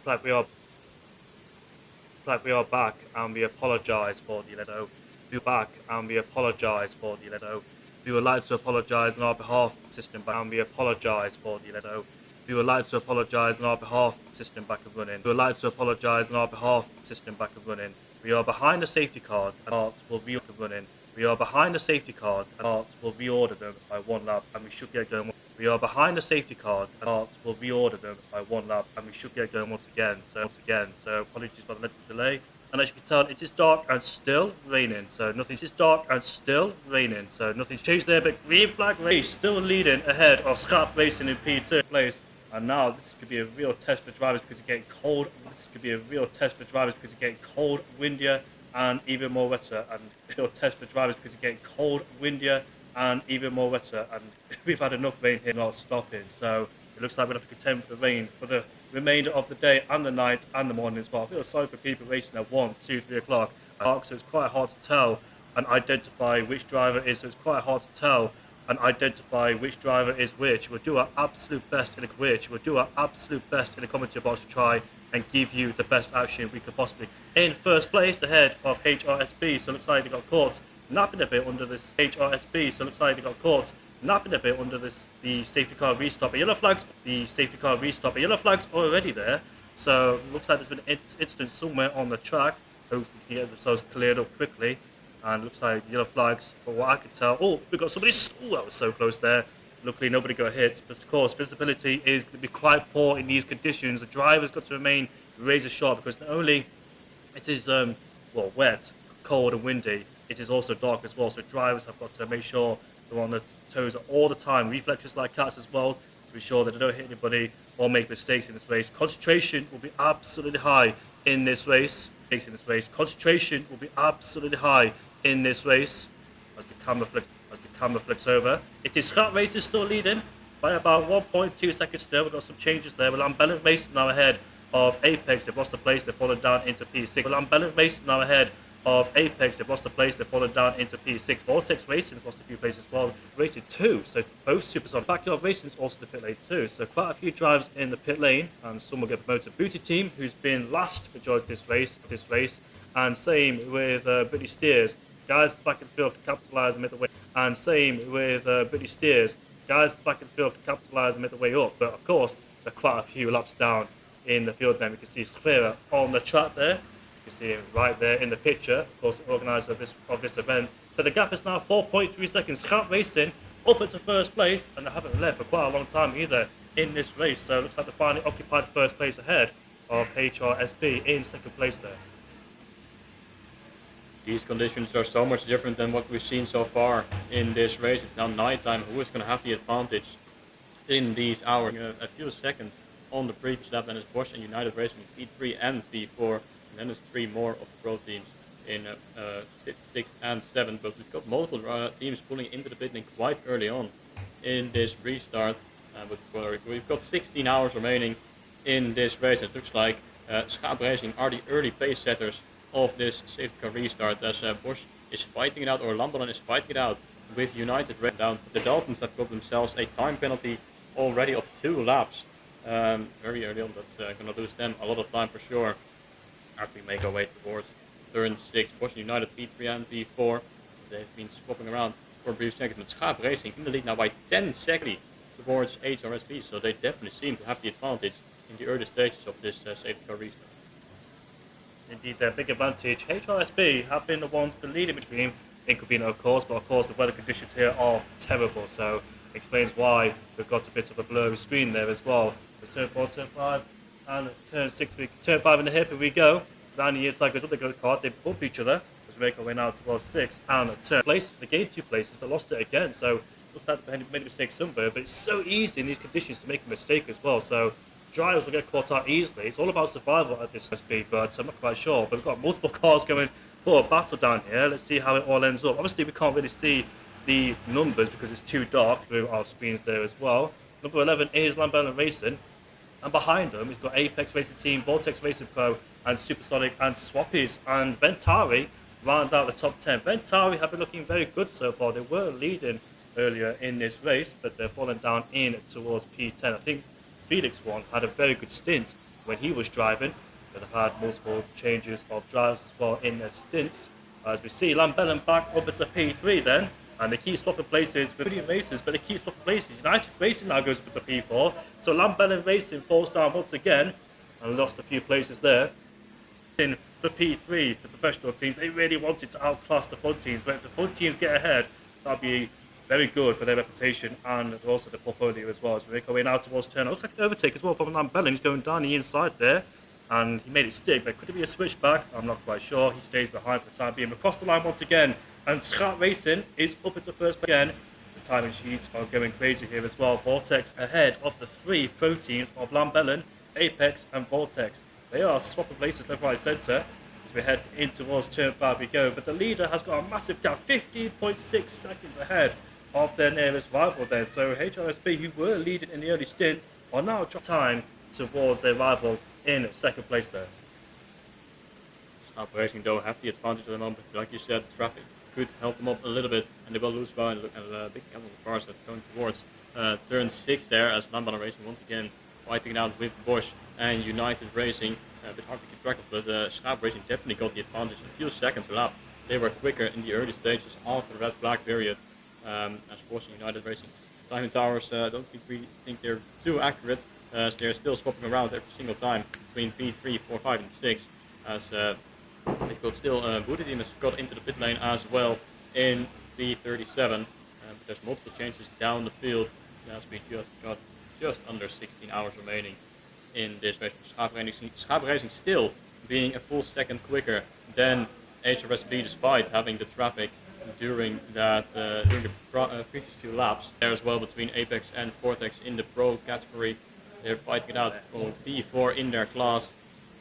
like we are back, and we apologise for the letter. We're back, and we apologise for the letter. We would like to apologise on our behalf, system back, and we apologise for the letter. We would like to apologise on our behalf, system back and running. We would like to apologise on our behalf, system back and running. We are behind the safety cards, and art will reorder running. We are behind the safety cards, and art will reorder them by one lap, and we should get going. We are behind the safety cards, and art will reorder them by one lap, and we should get going once again. So apologies for the little delay. And as you can tell, it is dark and still raining, so nothing. It is dark and still raining, so nothing's changed there. But green flag race still leading ahead of Scrap Racing in P2 place. And now this could be a real test for drivers because it's getting cold. This could be a real test for drivers because it's getting cold, windier, and even more wetter. And real test for drivers because it's getting cold, windier, and even more wetter. And we've had enough rain here not stopping, so it looks like we're going to have to contend with the rain for the remainder of the day and the night and the morning as well. I feel sorry for people racing at 1, 2, 3 o'clock. So it's quite hard to tell and identify which driver is. So it's quite hard to tell and identify which driver is which. We'll do our absolute best in the which. We'll do our absolute best in the commentary box to try and give you the best action we could possibly. In first place ahead of HRSB, so it looks like they got caught napping a bit under this HRSB. So it looks like they got caught napping a bit under this, the safety car restop. Yellow flags, the safety car restop. Yellow flags already there. So it looks like there's been an incident somewhere on the track. Hopefully we can get themselves cleared up quickly. And it looks like yellow flags, from what I can tell. Oh, we got somebody. Oh, that was so close there. Luckily, nobody got hit. But of course, visibility is going to be quite poor in these conditions. The driver's got to remain razor sharp because not only it is wet, cold, and windy, it is also dark as well. So drivers have got to make sure they're on their toes all the time. Reflexes like cats as well to be sure that they don't hit anybody or make mistakes in this race. Concentration will be absolutely high in this race. Concentration will be absolutely high in this race. As the camera flicks over, it is Scrap Racing still leading by about 1.2 seconds still. We've got some changes there. Lambellant Racing now ahead of Apex. They've lost the place. They've fallen down into P6. Lambellant Racing now ahead of Apex. They've lost the place. They've fallen down into P6. Vortex Racing has lost a few places as well. Racing 2, so both Supersonic. Backyard Racing is also the pit lane too. So quite a few drivers in the pit lane, and some will get promoted. Booty Team, who's been last for majority of this race, and same with Brittany Steers. Guys back in the field to capitalise and make the way. And same with Brittany Steers. Guys back in the field to capitalise and make the way up. But of course, they're quite a few laps down in the field. Then we can see Sphera on the track there. You can see him right there in the picture. Of course, the organiser of this event. So the gap is now 4.3 seconds. Scrap Racing up into first place, and they haven't left for quite a long time either in this race. So it looks like they finally occupied first place ahead of HRSB in second place there. These conditions are so much different than what we've seen so far in this race. It's now nighttime. Who is going to have the advantage in these hours? A few seconds on the previous lap, and it's Bosch and United Racing in P3 and P4. And then there's 3 more of the pro teams in 6 and 7. But we've got multiple teams pulling into the pit lane quite early on in this restart. But we've got 16 hours remaining in this race. It looks like Scrap Racing are the early pace setters of this safety car restart, as Bosch is fighting it out, or Lambelan is fighting it out with United Racing down. The Daltons have got themselves a time penalty already of 2 laps. Very early on. That's going to lose them a lot of time for sure. As we make our way towards turn 6, Bosch United P3 and P4. They've been swapping around for a brief second, but Scrap Racing in the lead now by 10 seconds towards HRSB, so they definitely seem to have the advantage in the early stages of this safety car restart. Indeed, their big advantage. HRSB have been the ones been leading between Incovino, of course, but of course the weather conditions here are terrible, so explains why we've got a bit of a blurry screen there as well. So turn 4, turn 5, and turn 6, turn 5 in the hip, here we go. Down the inside goes up, they go to the car, they bump each other as we make our way now towards 6, and turn place. They gained 2 places, but lost it again, so looks like they made a mistake somewhere, but it's so easy in these conditions to make a mistake as well, so drivers will get caught out easily. It's all about survival at this speed, but I'm not quite sure. But we've got multiple cars going for a battle down here. Let's see how it all ends up. Obviously, we can't really see the numbers because it's too dark through our screens there as well. Number 11 is Lambelan Racing, and behind them, we've got Apex Racing Team, Vortex Racing Pro, and Supersonic and Swappies. And Ventari round out the top 10. Ventari have been looking very good so far. They were leading earlier in this race, but they're falling down in towards P10. I think Felix one had a very good stint when he was driving, but they've had multiple changes of drivers as well in their stints. As we see, Lambellin back up into P3 then, and they keep swapping places with brilliant races, but they keep swapping places. United Racing now goes up into P4, so Lambellin Racing falls down once again and lost a few places there. In the P3, the professional teams, they really wanted to outclass the front teams, but if the front teams get ahead, that'd be very good for their reputation and also the portfolio as well. As we make our way now towards turn, it looks like an overtake as well from Lambellin. He's going down the inside there, and he made it stick, but could it be a switchback? I'm not quite sure. He stays behind for the time being. Across the line once again, and Schat Racing is up into first place again. The timing sheets are going crazy here as well. Vortex ahead of the three pro teams of Lambellin, Apex and Vortex. They are swapping places left, right, centre as we head in towards turn 5 we go. But the leader has got a massive gap, 15.6 seconds ahead of their nearest rival there. So HRSB, who were leading in the early stint, are now dropping time towards their rival in second place there. Schat Racing though have the advantage at the moment. Like you said, traffic could help them up a little bit, and they will lose by a big couple of cars that are going towards turn 6 there, as Lambellin Racing once again fighting it out with Bosch and United Racing. A bit hard to keep track of, but Schat Racing definitely got the advantage. A few seconds a lap. They were quicker in the early stages after the red flag period. As Bosch and United Racing timing towers, I don't think they're too accurate, as they're still swapping around every single time between P3, 4, 5, and 6. As they've got still Booty team has got into the pit lane as well in P37. But there's multiple changes down the field as we just got under 16 hours remaining in this race. Schat Racing still being a full second quicker than HRSB, despite having the traffic during the previous few laps there as well between Apex and Vortex in the pro category. They're fighting it out for P4 in their class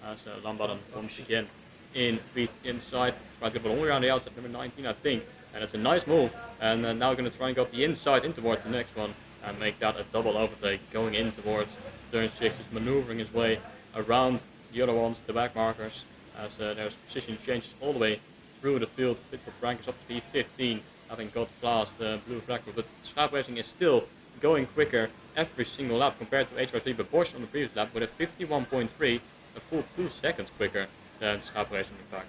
as Lambellin once again in the inside, right, but only around the outside, number 19 I think, and it's a nice move, and now going to try and go up the inside in towards the next one and make that a double overtake going in towards turn 6. He's maneuvering his way around the other ones, the back markers, as there's position changes all the way through the field. Pitstop rank is up to P15, having got past blue flag, but Schat Racing is still going quicker every single lap compared to HRSB, but Bosch on the previous lap with a 51.3, a full 2 seconds quicker than Schat Racing in fact.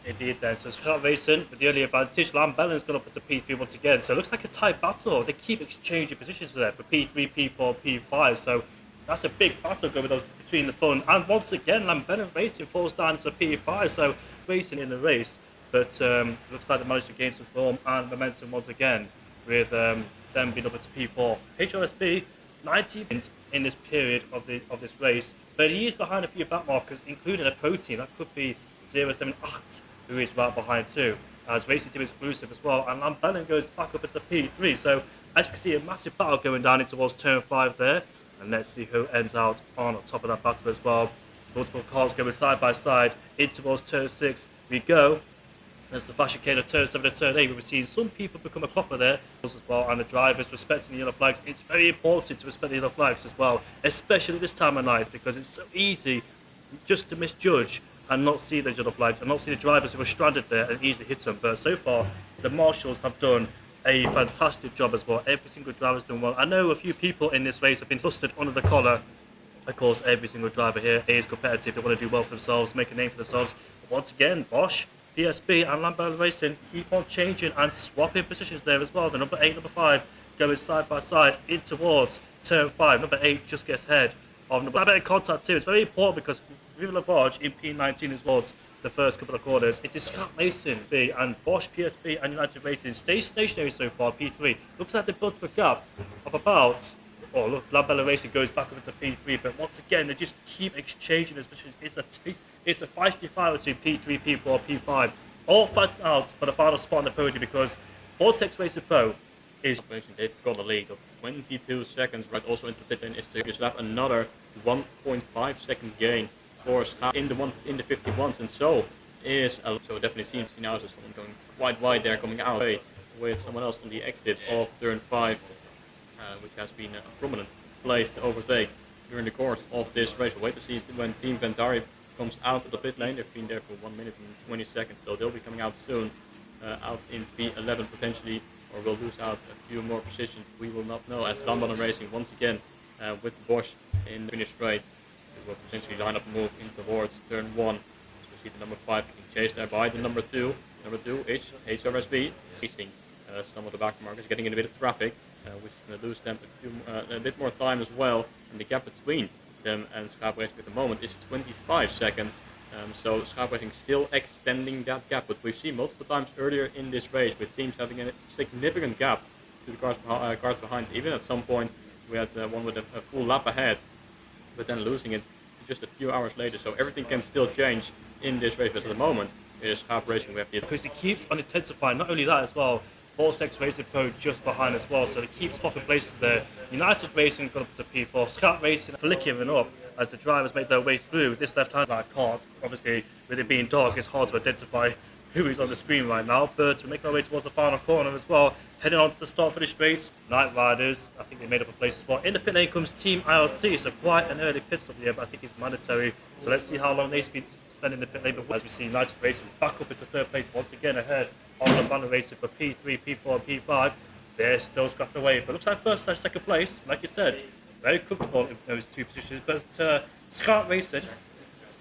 Indeed then, so Schat Racing with the early advantage. Lambellin's gone up into P3 once again, so it looks like a tight battle. They keep exchanging positions there for P3, P4, P5, so that's a big battle going on between the front. And once again, Lambellin Racing falls down into P5, so racing in the race, but looks like they managed to gain some form and momentum once again with them being up into P4. HRSB, 90 wins in this period of this race, but he is behind a few back markers, including a pro team. That could be 078, who is right behind too, as racing team exclusive as well. And Lambellin goes back up into P3. So as you can see, a massive battle going down into towards turn 5 there. And let's see who ends out on top of that battle as well. Multiple cars going side by side in towards turn 6 we go. There's the flash chicane of turn 7 and turn 8. We've seen some people become a cropper there as well, and the drivers respecting the yellow flags. It's very important to respect the yellow flags as well, especially this time of night, because it's so easy just to misjudge and not see the yellow flags and not see the drivers who are stranded there and easily hit them. But so far, the marshals have done a fantastic job as well. Every single driver's done well. I know a few people in this race have been busted under the collar. Of course, every single driver here is competitive. They want to do well for themselves, make a name for themselves. But once again, Bosch, PSB and Lambellin Racing keep on changing and swapping positions there as well. The number 8, number 5 going side by side in towards turn 5. Number 8 just gets ahead of number 5. Contact too. It's very important because Viva Lavarge in P19 as well. The first couple of corners. It is Schat Racing B and Bosch, PSB and United Racing stay stationary so far, P3. Looks like they've built up a gap of about, oh look, Lambellin Racing goes back up into P3, but once again they just keep exchanging this position. It's a feisty fight between P3, P4, P5. All fighting out for the final spot on the podium because Vortex Racing Pro is... They've got a lead of 22 seconds, right, also into the pit lane is to slap another 1.5 second gain for Schat in the 51s, and so definitely seems now as someone going quite wide there, coming out with someone else on the exit of turn 5, which has been a prominent place to overtake during the course of this race. We'll wait to see when Team Ventari comes out of the pit lane. They've been there for 1 minute and 20 seconds, so they'll be coming out soon, out in P11 potentially, or we'll lose out a few more positions. We will not know, as Lambellin Racing once again with Bosch in the finish straight will potentially line up a move in towards turn 1. As we see the number 5 being chased there by the number 2. Number 2 is HRSB. Chasing some of the back markers, getting in a bit of traffic, which is going to lose them a bit more time as well. And the gap between them and Schaap Racing at the moment is 25 seconds. So Schaap Racing still extending that gap, but we've seen multiple times earlier in this race with teams having a significant gap to the cars behind. Even at some point we had one with a full lap ahead, but then losing it just a few hours later. So everything can still change in this race, but at the moment it is Schaap Racing. We have because it keeps on intensifying. Not only that as well, Vortex Racing Pro just behind as well, so it keeps swapping places there. United Racing got up to P4, Schaap Racing flickering up as the drivers make their way through. This left-hand side can't, obviously with it being dark it's hard to identify who is on the screen right now, but we're making our way towards the final corner as well, heading on to the start finish straight. Night Riders, I think they made up a place as well. In the pit lane comes Team ILT, so quite an early pit stop here, but I think it's mandatory, so let's see how long they spend in the pit lane before, as we see United Racing back up into third place once again ahead on the banner racing for P3, P4 and P5. They're still scrapping away, but looks like first and second place, like you said, very comfortable in those two positions. But Schaap Racing,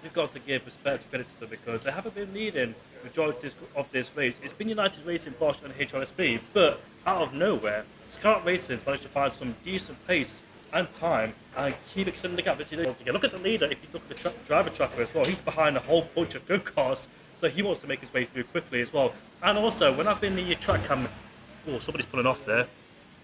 we've got to give respect and credit to them because they haven't been leading the majority of this race. It's been United Racing, Bosch and HRSB, but out of nowhere, Schaap Racing's managed to find some decent pace and time and keep extending the gap. Look at the leader, if you look at the driver tracker as well, he's behind a whole bunch of go-karts, so he wants to make his way through quickly as well. And also, when I've been in the track cam, oh, somebody's pulling off there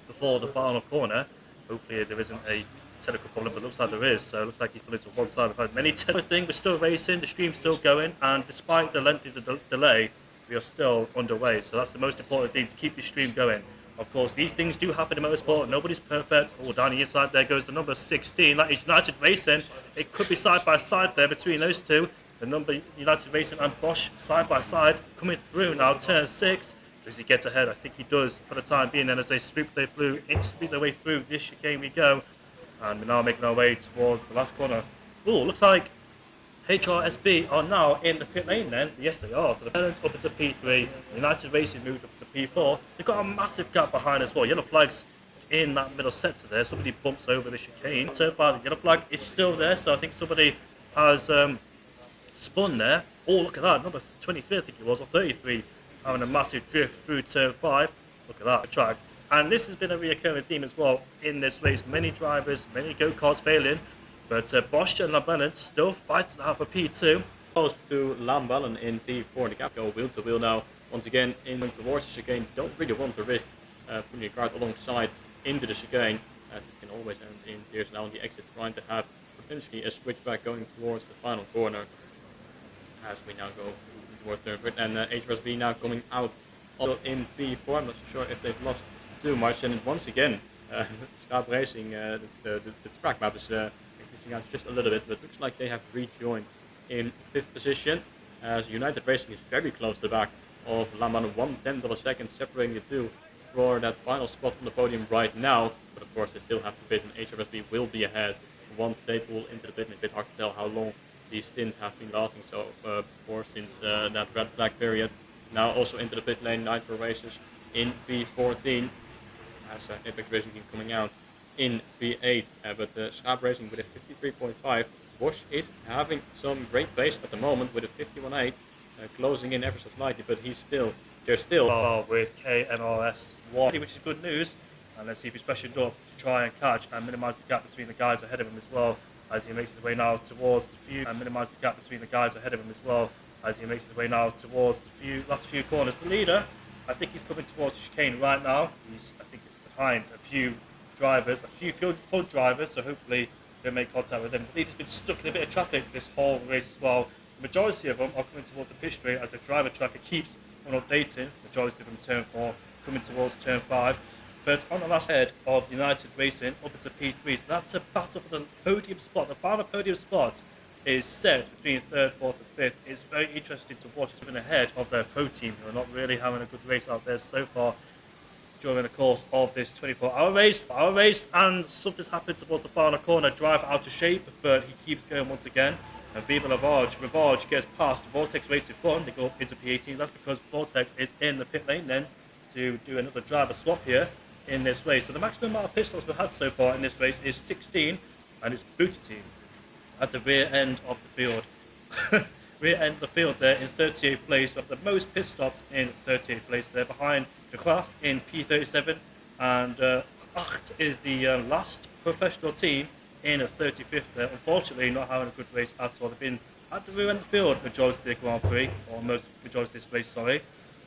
before the final corner. Hopefully there isn't a technical problem, but it looks like there is. So it looks like he's pulling to one side. We've had many technical things, we're still racing, the stream's still going, and despite the length of the delay, we are still underway. So that's the most important thing, to keep the stream going. Of course, these things do happen in motorsport. Nobody's perfect. Oh, down the inside there goes the number 16. That is United Racing. It could be side by side there between those two. The number United Racing and Bosch side by side coming through now. Turn 6. Does he get ahead? I think he does for the time being. And as they sweep their way through this chicane we go. And we're now making our way towards the last corner. Oh, looks like HRSB are now in the pit lane then. Yes, they are. So the balance up into P3. United Racing moved up to P4. They've got a massive gap behind as well. Yellow flags in that middle sector there. Somebody bumps over the chicane. So far, the yellow flag is still there. So I think somebody has spun there. Oh, look at that. Number 23, I think it was, or 33, having a massive drift through turn 5. Look at that track. And this has been a reoccurring theme as well in this race. Many drivers, many go-karts failing. But Bosch and Lambellen still fighting out for P2. Close to Lambellen in P4. The gap go wheel to wheel now. Once again, in towards the chicane. Don't really want to risk putting your car alongside into the chicane, as it can always end in tears now on the exit, trying to have potentially a switchback going towards the final corner. As we now go towards third, and HRSB now coming out in P4. I'm not sure if they've lost too much. And once again, Schaap Racing, the track map is out just a little bit, but it looks like they have rejoined in 5th position, as United Racing is very close to the back of Lambellen, 1/10 of a second separating the two for that final spot on the podium right now. But of course they still have to pit, and HRSB will be ahead once they pull into the pit. It's a bit hard to tell how long these stints have been lasting so for since that red flag period. Now also into the pit lane, Nitro Racers in P14, as Apex Racing Team coming out in P8, but Schaap Racing with a 53.5. Bosch is having some great pace at the moment with a 51.8, closing in ever so slightly, but they're still with KNRS1, which is good news. And let's see if he's pressured up to try and catch and minimise the gap between the guys ahead of him as well, as he makes his way now towards the few, and minimise the gap between the guys ahead of him as well, as he makes his way now towards the last few corners. The leader, I think he's coming towards the chicane right now. He's, I think, behind a few drivers, a few full drivers, so hopefully they'll make contact with them. The leader's been stuck in a bit of traffic this whole race as well. The majority of them are coming towards the pit straight as the driver tracker keeps on updating. The majority of them turn 4, coming towards turn 5. But on the last head of United Racing, up into P3, so that's a battle for the podium spot. The final podium spot is set between 3rd, 4th and 5th. It's very interesting to watch. It's been ahead of their pro team, who are not really having a good race out there so far during the course of this 24-hour race. And something's happened towards the final corner. Driver out of shape, but he keeps going once again. And Viva Ravage gets past Vortex Racing Fun. They go up into P18. That's because Vortex is in the pit lane then to do another driver swap here in this race. So the maximum amount of pit stops we've had so far in this race is 16, and it's Booty Team at the rear end of the field. Rear end of the field there in 38th place, with the most pit stops in 38th place there, behind de Graaf in P37, and Acht is the last professional team in a 35th there. Unfortunately, not having a good race at all. They've been at the rear end of the field majority of the Grand Prix, or most majority of this race, sorry.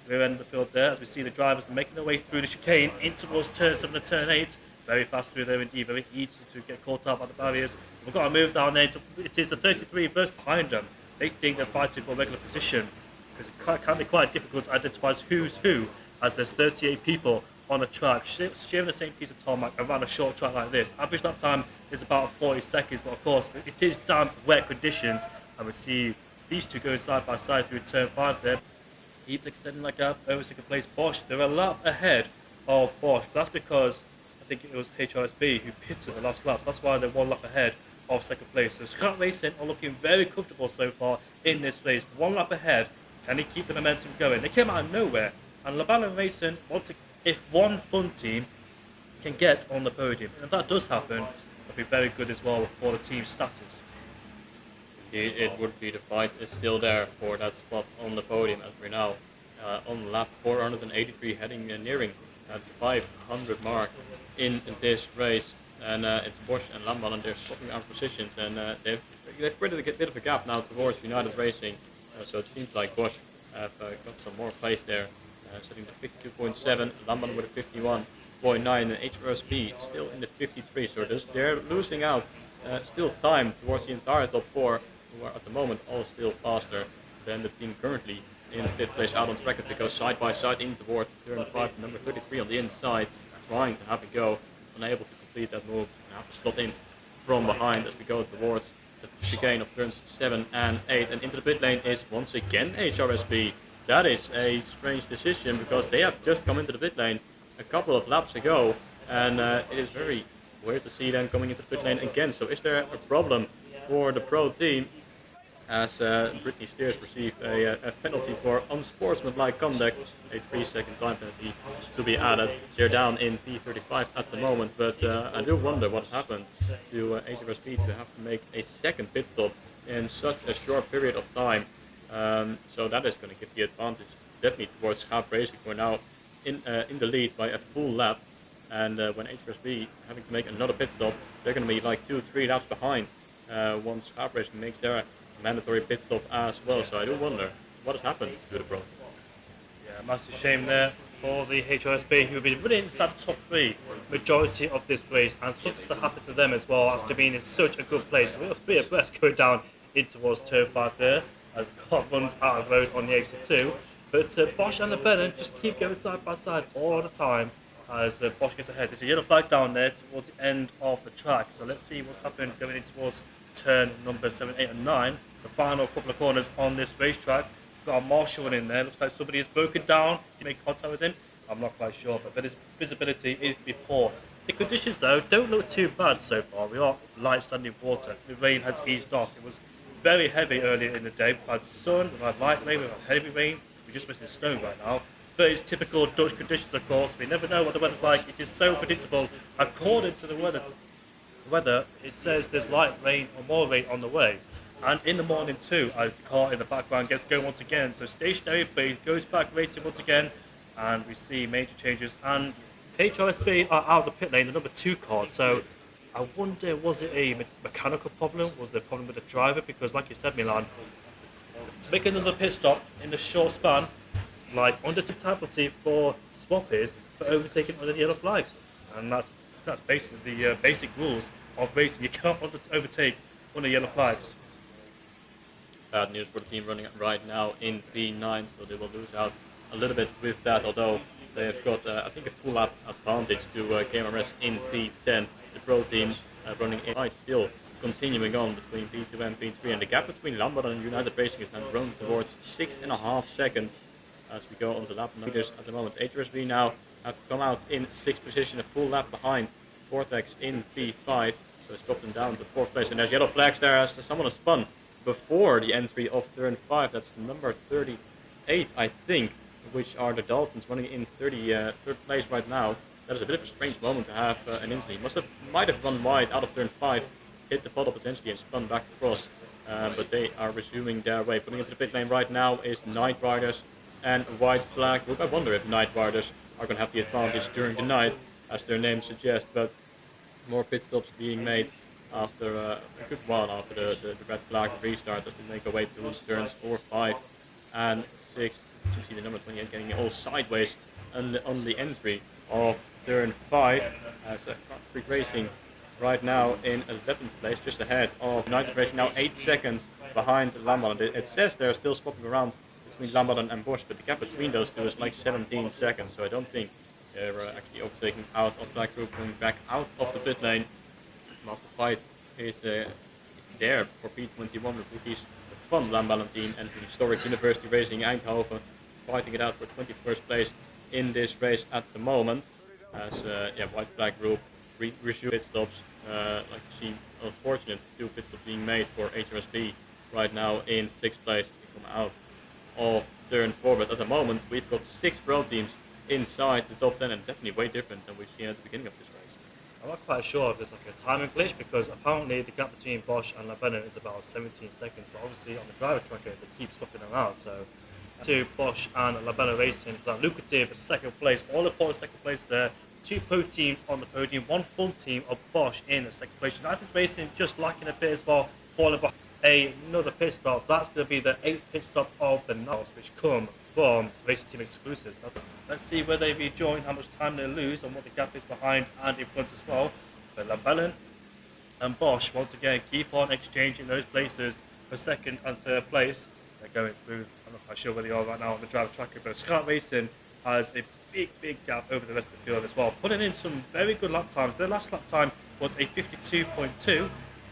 Rear end of the field there, as we see the drivers are making their way through the chicane in towards turn 7 and turn 8. Very fast through there indeed, very easy to get caught up by the barriers. We've got to move down there. It is the 33 versus behind them. They think they're fighting for a regular position, because it can be quite difficult to identify who's who, as there's 38 people on a track sharing the same piece of tarmac around a short track like this. Average lap time is about 40 seconds, but of course it is damp, wet conditions, and we see these two going side by side through turn 5 there. Keeps extending that gap over second place Bosch. They're a lap ahead of Bosch. That's because I think it was HRSB who pitted the last lap. That's why they're 1 lap ahead of second place. So Scott Racing are looking very comfortable so far in this race. 1 lap ahead. Can he keep the momentum going? They came out of nowhere. And Laval Racing, if one fun team can get on the podium, and if that does happen, it'll be very good as well for the team status. It would be. The fight is still there for that spot on the podium, as we're now on lap 483, heading nearing at 500 mark in this race. And it's Bosch and Lamban, and they're swapping our positions, and they've created a bit of a gap now towards United Racing. So it seems like Bosch have got some more pace there, setting the 52.7, Lamban with a 51.9, and HRSB still in the 53. So they're losing out still time towards the entire top 4, who are at the moment all still faster than the team currently in 5th place out on track, as they go side by side in towards turn 5, number 33 on the inside, trying to have a go, unable to complete that move, and have to slot in from behind as we go towards the chicane of turns 7 and 8, and into the pit lane is once again HRSB. That is a strange decision, because they have just come into the pit lane a couple of laps ago, and it is very weird to see them coming into the pit lane again. So is there a problem for the pro team, as Britney Steers received a penalty for unsportsmanlike conduct, a 3-second time penalty to be added. They're down in P35 at the moment, but I do wonder what happened to HRSB to have to make a second pit stop in such a short period of time. So that is going to give the advantage definitely towards Schaap Racing, who are now in the lead by a full lap. And when HRSB having to make another pit stop, they're going to be like 2-3 laps behind once Schaap Racing makes their mandatory pit stop as well. So I do wonder what has happened to the pro. Yeah, massive shame there for the HRSB, who have been running inside the top 3 majority of this race, and something's happened to them as well after being in such a good place. We have 3 abreast going down in towards turn 5 there, as the car runs out of road on the exit 2. But Bosch and LeBenon just keep going side by side all the time as Bosch gets ahead. There's a yellow flag down there towards the end of the track, so let's see what's happened going in towards turn number 7, 8 and 9, the final couple of corners on this racetrack. We've got a marshal in there, looks like somebody has broken down. You make contact with him? I'm not quite sure, but his visibility is to be poor. The conditions though don't look too bad so far. We are light standing water. The rain has eased off. It was very heavy earlier in the day. We've had sun, we've had light rain, we've had heavy rain. We're just missing snow right now. But it's typical Dutch conditions, of course. We never know what the weather's like. It is so predictable. According to the weather, it says there's light rain or more rain on the way. And in the morning too, as the car in the background gets going once again. So stationary, but it goes back racing once again. And we see major changes. And HRSB are out of the pit lane, the number 2 car. So I wonder, was it a mechanical problem? Was there a problem with the driver? Because like you said, Milan, to make another pit stop in the short span, like under penalty for swappies for overtaking under the yellow flags. And that's basically the basic rules of racing. You cannot overtake under yellow flags. Bad news for the team running right now in P9, so they will lose out a little bit with that, although they have got, I think, a full lap advantage to KMRS in P10. The pro team running in fight still continuing on between P2 and P3, and the gap between Lambert and United Racing is now grown towards 6.5 seconds as we go on the lap numbers at the moment. HRSB now have come out in 6th position, a full lap behind Vortex in P5, so it's dropped them down to 4th place, and there's yellow flags there as someone has spun before the entry of turn 5. That's number 38, I think, which are the Daltons running in 3rd place right now. That is a bit of a strange moment to have an incident. Might have run wide out of turn 5 hit the puddle potentially and spun back across. But they are resuming their way. Putting into the pit lane right now is Night Riders and White Flag Group. I wonder if Night Riders are going to have the advantage during the night, as their name suggests, but more pit stops being made after a good while after the red flag restart as we make our way through turns 4, 5, and 6. You see the number 28 getting all sideways on the entry of turn 5 as Freak Racing right now in 11th place, just ahead of United Racing, now 8 seconds behind Lambalan. It says they're still swapping around between Lambalan and Bosch, but the gap between those two is like 17 seconds, so I don't think they're actually overtaking out of that group, going back out of the pit lane. Master Fight is there for P21 with rookies from Lambalan team and the historic University Racing Eindhoven fighting it out for 21st place in this race at the moment. As White Flag Group resume pit stops. Like you see, unfortunate 2 pit stops being made for HRSB right now in 6th place to come out of turn 4. But at the moment, we've got 6 pro teams inside the top 10, and definitely way different than we've seen at the beginning of this race. I'm not quite sure if there's like a timing glitch, because apparently the gap between Bosch and Lambalan is about 17 seconds, but obviously on the driver tracker they keep swapping them out. So to Bosch and Lambalan Racing for that lucrative second place, all important second place there. 2 pro teams on the podium, 1 full team of Bosch in the second place. United Racing just lacking a bit as well, falling behind another pit stop. That's going to be the 8th pit stop of the night, which come from Racing Team exclusives. Let's see where they rejoin, how much time they lose, and what the gap is behind and in front as well. But Lambalan and Bosch once again keep on exchanging those places for second and third place. They're going through, I'm not quite sure where they are right now on the driver tracker, but Scout Racing has a big gap over the rest of the field as well, putting in some very good lap times. Their last lap time was a 52.2,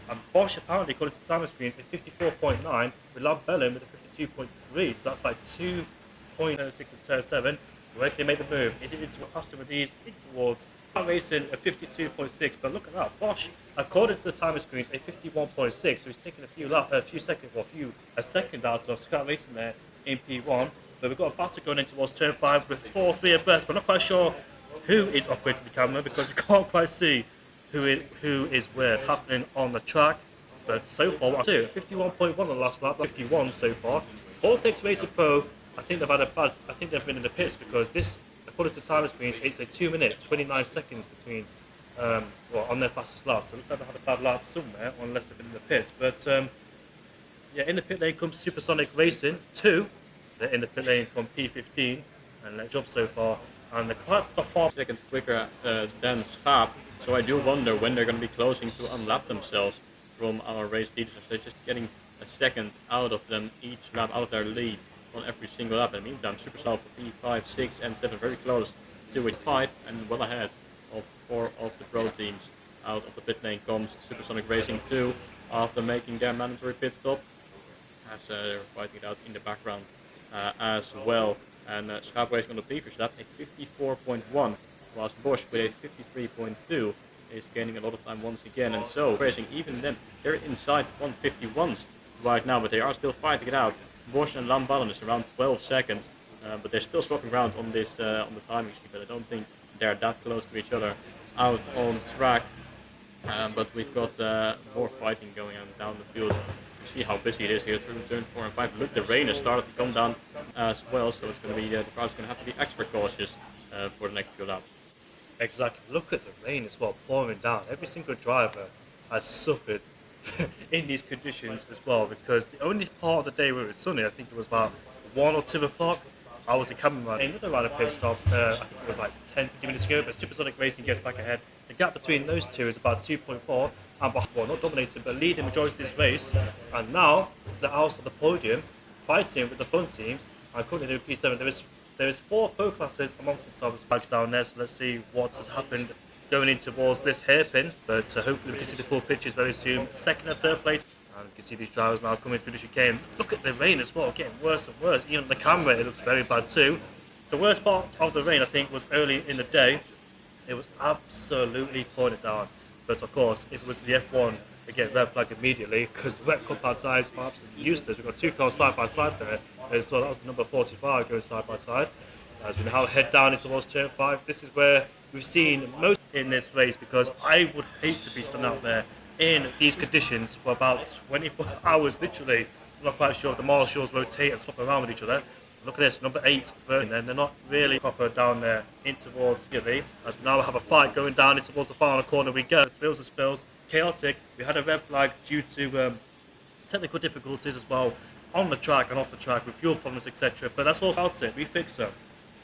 and Bosch apparently, according to the timer screens, a 54.9, with Lambalan with a 52.3, so that's like 2.6 to turn 7. Where can they make the move? Is it into a faster with these? In towards Scout Racing a 52.6, but look at that, Bosch, according to the timer screens, a 51.6, so he's taking a second out of Scout Racing there in P1. But we've got a battle going in towards turn 5 with 4-3 abreast, but not quite sure who is operating the camera because we can't quite see who is where. It's happening on the track, but so far, 51.1 on the last lap, 51 so far. Vortex Racing Pro, I think they've been in the pits because this, according to the timer screens, it's a 2 minute 29 seconds between on their fastest lap. So it looks like they had a bad lap somewhere, unless they've been in the pits. But in the pit lane comes Supersonic Racing 2. They're in the pit lane from P15, and their job so far, and they're quite far seconds quicker than Schaap, so I do wonder when they're going to be closing to unlap themselves from our race leaders. They're just getting a second out of them each lap, out of their lead on every single lap. In the meantime, Supersonic for P5, 6, and 7 very close to it, 5 and well ahead of 4 of the pro teams. Out of the pit lane comes Supersonic Racing 2 after making their mandatory pit stop, as they're fighting it out in the background. As well, and Schaap Racing on the previous lap a 54.1, whilst Bosch with a 53.2 is gaining a lot of time once again. And so Racing, even then, they're inside 151s right now, but they are still fighting it out. Bosch and Lambalan is around 12 seconds, but they're still swapping around on this on the timing sheet, but I don't think they're that close to each other out on track. But we've got more fighting going on down the field. See how busy it is here through turn 4 and 5. Look, the rain has started to come down as well, so it's going to be the crowd's going to have to be extra cautious for the next few laps. Exactly. Look at the rain as well pouring down. Every single driver has suffered in these conditions as well, because the only part of the day where it was sunny, I think it was about 1 or 2 o'clock. I was the cameraman. Another rider pit stops, I think it was like 10-15 minutes ago, but Supersonic Racing gets back ahead. The gap between those two is about 2.4, and not dominating, but leading majority of this race. And now they're out of the podium, fighting with the front teams. And currently in P7, there is 4 pro classes amongst themselves. Bags down there, so let's see what has happened going in towards this hairpin. But hopefully we can see the full pictures very soon. Second and third place. And you can see these drivers now coming through the chicane. Look at the rain as well, getting worse and worse. Even on the camera, it looks very bad too. The worst part of the rain, I think, was early in the day. It was absolutely pouring it down. But of course, if it was the F1, they get red flag immediately because the wet compound tyres are absolutely useless. We've got 2 cars side by side there as well. That was the number 45 going side by side. As we now head down into towards turn 5, this is where we've seen most in this race, because I would hate to be stood out there in these conditions for about 24 hours, literally. I'm not quite sure if the marshals rotate and swap around with each other. Look at this, number 8, and they're not really proper down there in towards Gilly. As we now have a fight going down in towards the final corner we go. Spills and spills, chaotic. We had a red flag due to technical difficulties as well on the track and off the track with fuel problems, etc. But that's all about it. We fixed them.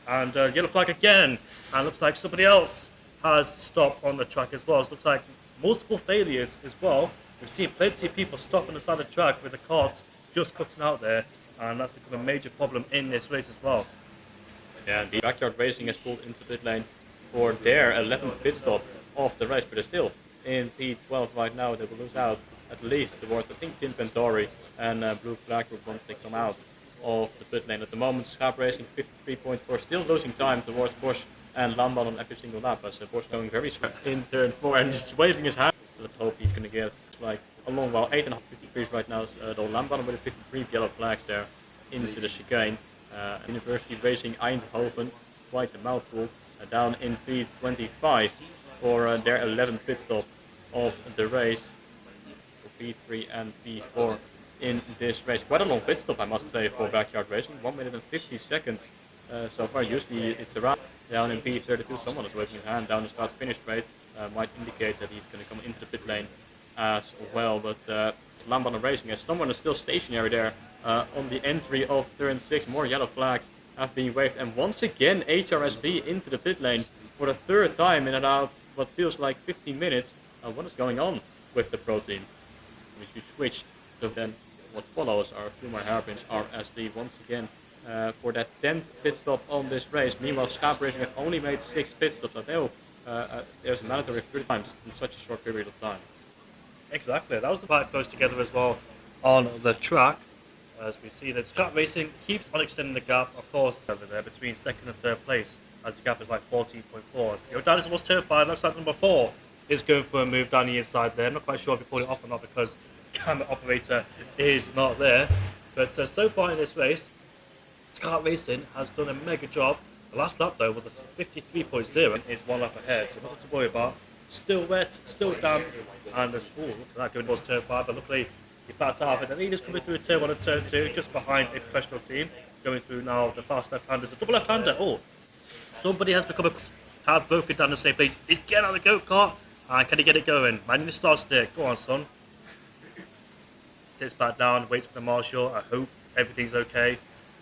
And yellow flag again. And looks like somebody else has stopped on the track as well. It looks like multiple failures as well. We've seen plenty of people stop on the side of the track with the carts just cutting out there. And that's become a major problem in this race as well. Yeah, the Backyard Racing has pulled into the pit lane for their 11th pit stop of the race, but they're still in P12 right now. They will lose out at least towards, I think, Tim Pentori and Blue Flag Group once they come out of the pit lane. At the moment, Schaap Racing 53.4, still losing time towards Bosch and Lamban on every single lap, as Bosch going very slow in turn 4 and just waving his hand. Let's hope he's going to get like a long while. 8.5 53s right now, though Lamban with a 53 yellow flags there into the chicane. University Racing Eindhoven, quite a mouthful, down in P25 for their 11th pit stop of the race. For P3 and P4 in this race. Quite a long pit stop, I must say, for Backyard Racing. 1 minute and 50 seconds so far. Usually it's around. Down in P32, someone is waving his hand down the start-finish straight. Might indicate that he's going to come into the pit lane as well. But Lamban Racing, as someone is still stationary there on the entry of turn 6. More yellow flags have been waved. And once again, HRSB into the pit lane for the third time in about what feels like 15 minutes. What is going on with the pro team? We should switch to then what follows are a few more hairpins. RSB once again for that 10th pit stop on this race. Meanwhile, Schaap Racing have only made 6 pit stops. There's a mandatory 30 times in such a short period of time. Exactly, that was the fight close together as well on the track. As we see that Schaap Racing keeps on extending the gap, of course, over there between second and third place, as the gap is like 14.4. You're down towards turn 5, looks like number 4 is going for a move down the inside there. I'm not quite sure if he pulled it off or not because the camera operator is not there. But so far in this race, Schaap Racing has done a mega job. The last lap though was a 53.0, is 1 lap ahead, so nothing to worry about. Still wet, still damp, and look at that going towards turn 5, but luckily he backed out of it. The leader's coming through turn 1 and turn 2, just behind a professional team. Going through now the fast left-handers, a double left-hander. Oh, somebody has become have broken down the same place. He's getting out of the go-kart, and can he get it going? Man in the start stick, go on son. Sits back down, waits for the marshal. I hope everything's okay.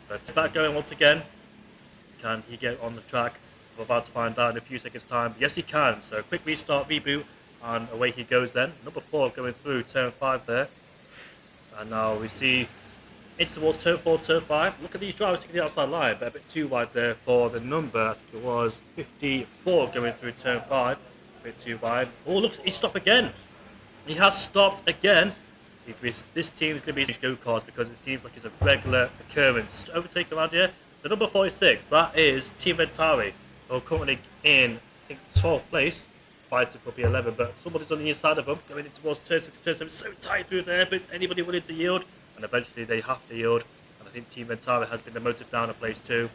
But it's back going once again. Can he get on the track? We're about to find out in a few seconds time. Yes he can, so quick restart, reboot, and away he goes then. Number 4 going through turn 5 there. And now we see into towards turn 4, turn 5. Look at these drivers taking the outside line, but a bit too wide there for the number. I think it was 54 going through turn 5. A bit too wide. Oh, looks, he stopped again. He has stopped again. This team is going to be go-karts because it seems like it's a regular occurrence. Overtake around here. The number 46, that is Team Ventari. They're currently in, I think, 12th place. Fighting could be 11, but somebody's on the inside of them, going in towards turn 6, turn 7. So tight through there, but is anybody willing to yield? And eventually they have to yield. And I think Team Ventari has been demoted down to place 2.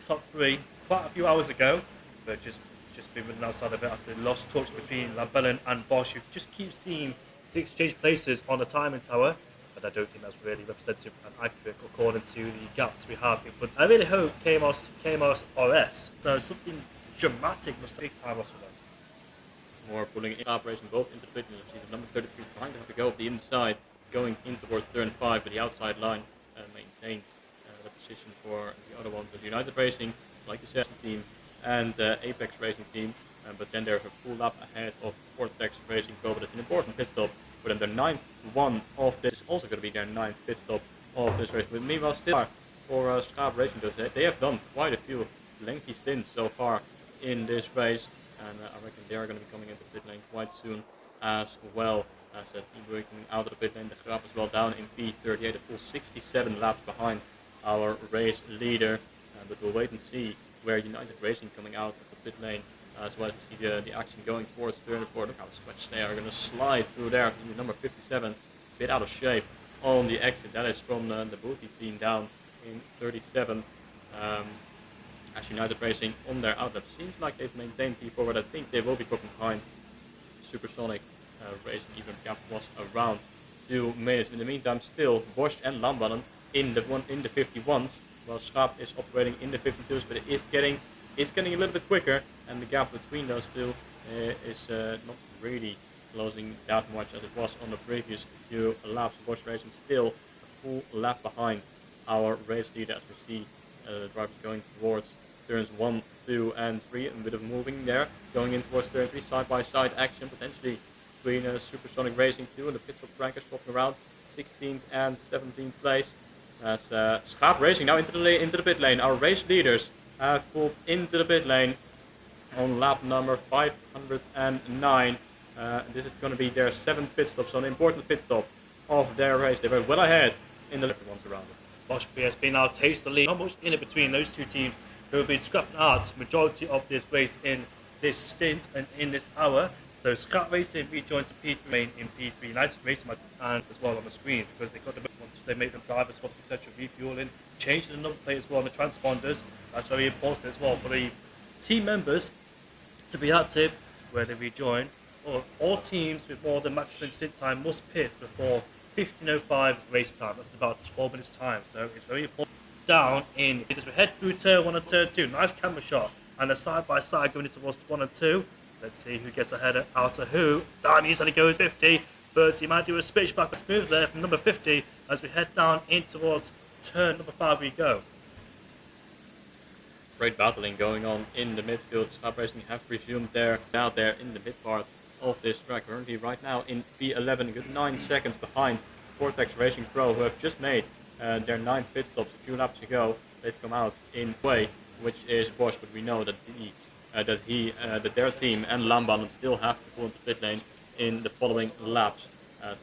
Top 3, quite a few hours ago, but just been running outside of it after lost touch between Labellen and Bosch, who just keep seeing to exchange places on the timing tower, but I don't think that's really representative and accurate according to the gaps we have in front. I really hope KMOS RS, so something dramatic must take time loss for them. More pulling in operation both into the pit. You see the number 33 trying to have to go up the inside, going in towards turn 5, but the outside line maintains the position for the other ones. So United Racing, like you said, team, and Apex Racing team. But then there's a full lap ahead of Vortex Racing Co. But it's an important pit stop for them. Their 9th one of this is also going to be their 9th pit stop of this race. But meanwhile, still for Schaap Racing, they have done quite a few lengthy stints so far in this race, and I reckon they are going to be coming into the pit lane quite soon as well. As a team working out of the pit lane, the Graaf as well down in P38, a full 67 laps behind our race leader. But we'll wait and see where United Racing coming out of the pit lane. As well as you see the action going towards turn 4. Look how stretched they are going to slide through there. Number 57, a bit out of shape on the exit. That is from the Booty team down in 37. As United Racing on their outlap. Seems like they've maintained P4, but I think they will be dropping behind Supersonic racing, even gap was around 2 minutes. In the meantime, still Bosch and Lambanen in the 51s, while Schaap is operating in the 52s, but it's getting a little bit quicker, and the gap between those two is not really closing that much as it was on the previous few laps. Bosch Racing still a full lap behind our race leader, as we see the drivers going towards turns 1, 2 and 3, a bit of moving there, going in towards turn 3, side by side action potentially between Supersonic Racing 2 and the pit stop rankers swapping around 16th and 17th place. As Schaap Racing now into the pit lane. Our race leaders have pulled into the pit lane on lap number 509. This is going to be their 7th pit stop, so an important pit stop of their race. They were well ahead in the ones around it. Bosch BSB now takes the lead. Not much in it between those two teams who have been scrapping out majority of this race in this stint and in this hour. So Schaap Racing rejoins the P3 lane in P3. United Racing and as well on the screen because they got the once they make them driver swaps, etc., refueling, changing the number plate as well on the transponders. That's very important as well for the team members to be active where they rejoin. All teams with more than maximum stint time must pit before 15:05 race time. That's about 12 minutes time. So it's very important. Down in as we head through turn 1 and turn 2. Nice camera shot and a side by side going into towards 1 and 2. Let's see who gets ahead out of who. Down he only goes 50, but he might do a switch back smooth there from number 50 as we head down in towards turn number 5 we go. Great battling going on in the midfield. Schaap Racing have resumed out there in the mid part of this track. Currently right now in P11, good 9 seconds behind Vortex Racing Pro, who have just made their 9 pit stops a few laps ago. They've come out in way, which is Bosch, but we know that their team and Lambanen still have to pull into pit lane in the following laps.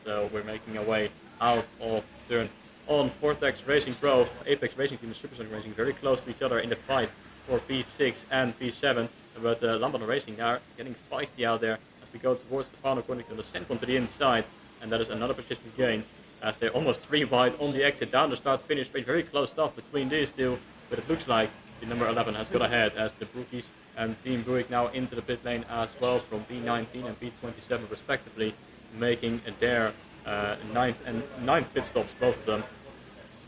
So we're making our way out of turn on. Vortex Racing Pro, Apex Racing Team and Supersonic Racing very close to each other in the fight for P6 and P7, but Lambanen Racing are getting feisty out there as we go towards the final corner. Going to send one to the inside, and that is another position gained as they're almost 3 wide on the exit down the start finish straight. Very close stuff between these two, but it looks like the number 11 has got ahead as the Brookies and Team Buick now into the pit lane as well from P19 and P27 respectively, making their 9th pit stops, both of them.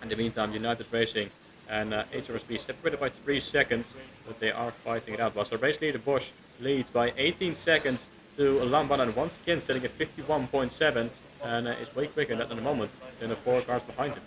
In the meantime, United Racing and HRSB separated by 3 seconds, but they are fighting it out. Whilst the race leader Bosch leads by 18 seconds to Lambanen, once again setting a 51.7, and is way quicker at the moment than the 4 cars behind him.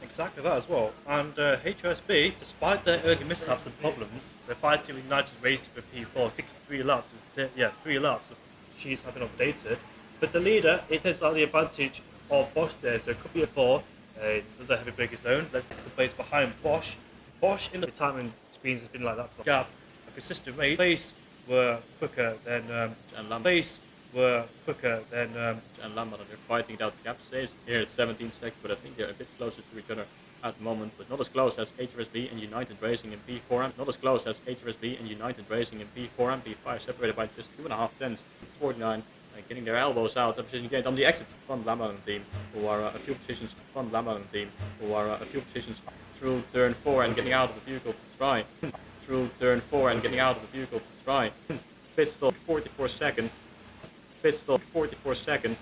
Exactly that as well. And HRSB, despite their early mishaps and problems, they're fighting with United Racing for P4, 63 laps. 3 laps of she's having updated. But the leader is heads out the advantage of Bosch there, so it could be a 4. Another heavy breaker zone. Let's see the place behind Bosch. Bosch in the timing screens has been like that for a gap. A consistent race. Pace were quicker than Pace were quicker than and Lambanen. They're fighting it out. The gap stays here at 17 seconds, but I think they're a bit closer to each other at the moment, but not as close as HRSB and United Racing in P4 and not as close as HRSB and United Racing in P4 and P5, separated by just 2.5 tenths. 49 getting their elbows out. A position gained on the exits from Lambanen team, who are a few positions through turn 4 and getting out of the vehicle to try. Pit stop 44 seconds. Pit stop 44 seconds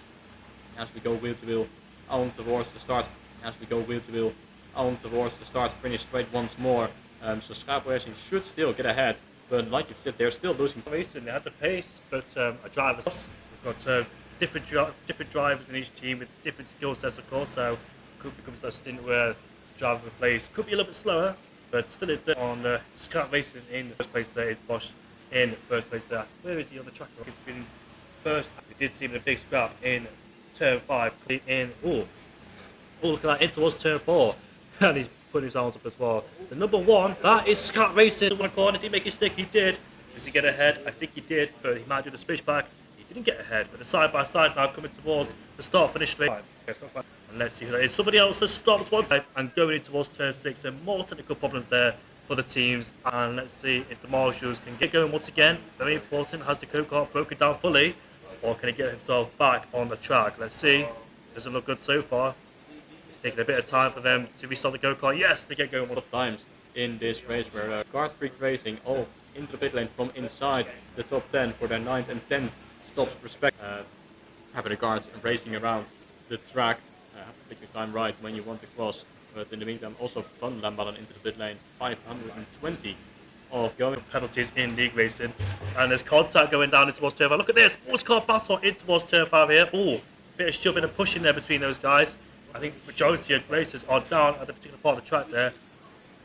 as we go wheel to wheel on towards the start. Finish straight once more. So Schaap Racing should still get ahead, but like you said, they're still losing pace and they had the pace, but a driver's. We've got different drivers in each team with different skill sets, of course. So could become that stint where the driver plays could be a little bit slower, but still on Schaap Racing in the first place. There is Bosch in first place there. Where is he on the track? He's been first. We did see him in a big scrap in turn 5. Look at that in towards turn 4, and he's putting his arms up as well. The number 1, that is Schaap Racing. One corner, did he make a stick? He did. Does he get ahead? I think he did, but he might do the switchback. He didn't get ahead, but the side by side now coming towards the start finish straight. And let's see who that is. Somebody else has stopped one side and going in towards turn 6, and more technical problems there for the teams. And let's see if the marshals can get going once again. Very important. Has the go-kart broken down fully, or can he get himself back on the track? Let's see. Doesn't look good so far. It's taking a bit of time for them to restart the go-kart. Yes, they get going one of times in this race where Kart Freak Racing all into the pit lane from inside the top 10 for their 9th and 10th stops respect having regards racing around the track. Have to pick your time right when you want to cross. But in the meantime, also fun Lambalan into the pit lane. 520 of going penalties in league racing. And there's contact going down into towards turn 5. Look at this. Sports car battle in towards turn 5 here. Ooh, bit of shoving and pushing there between those guys. I think the majority of racers are down at the particular part of the track there.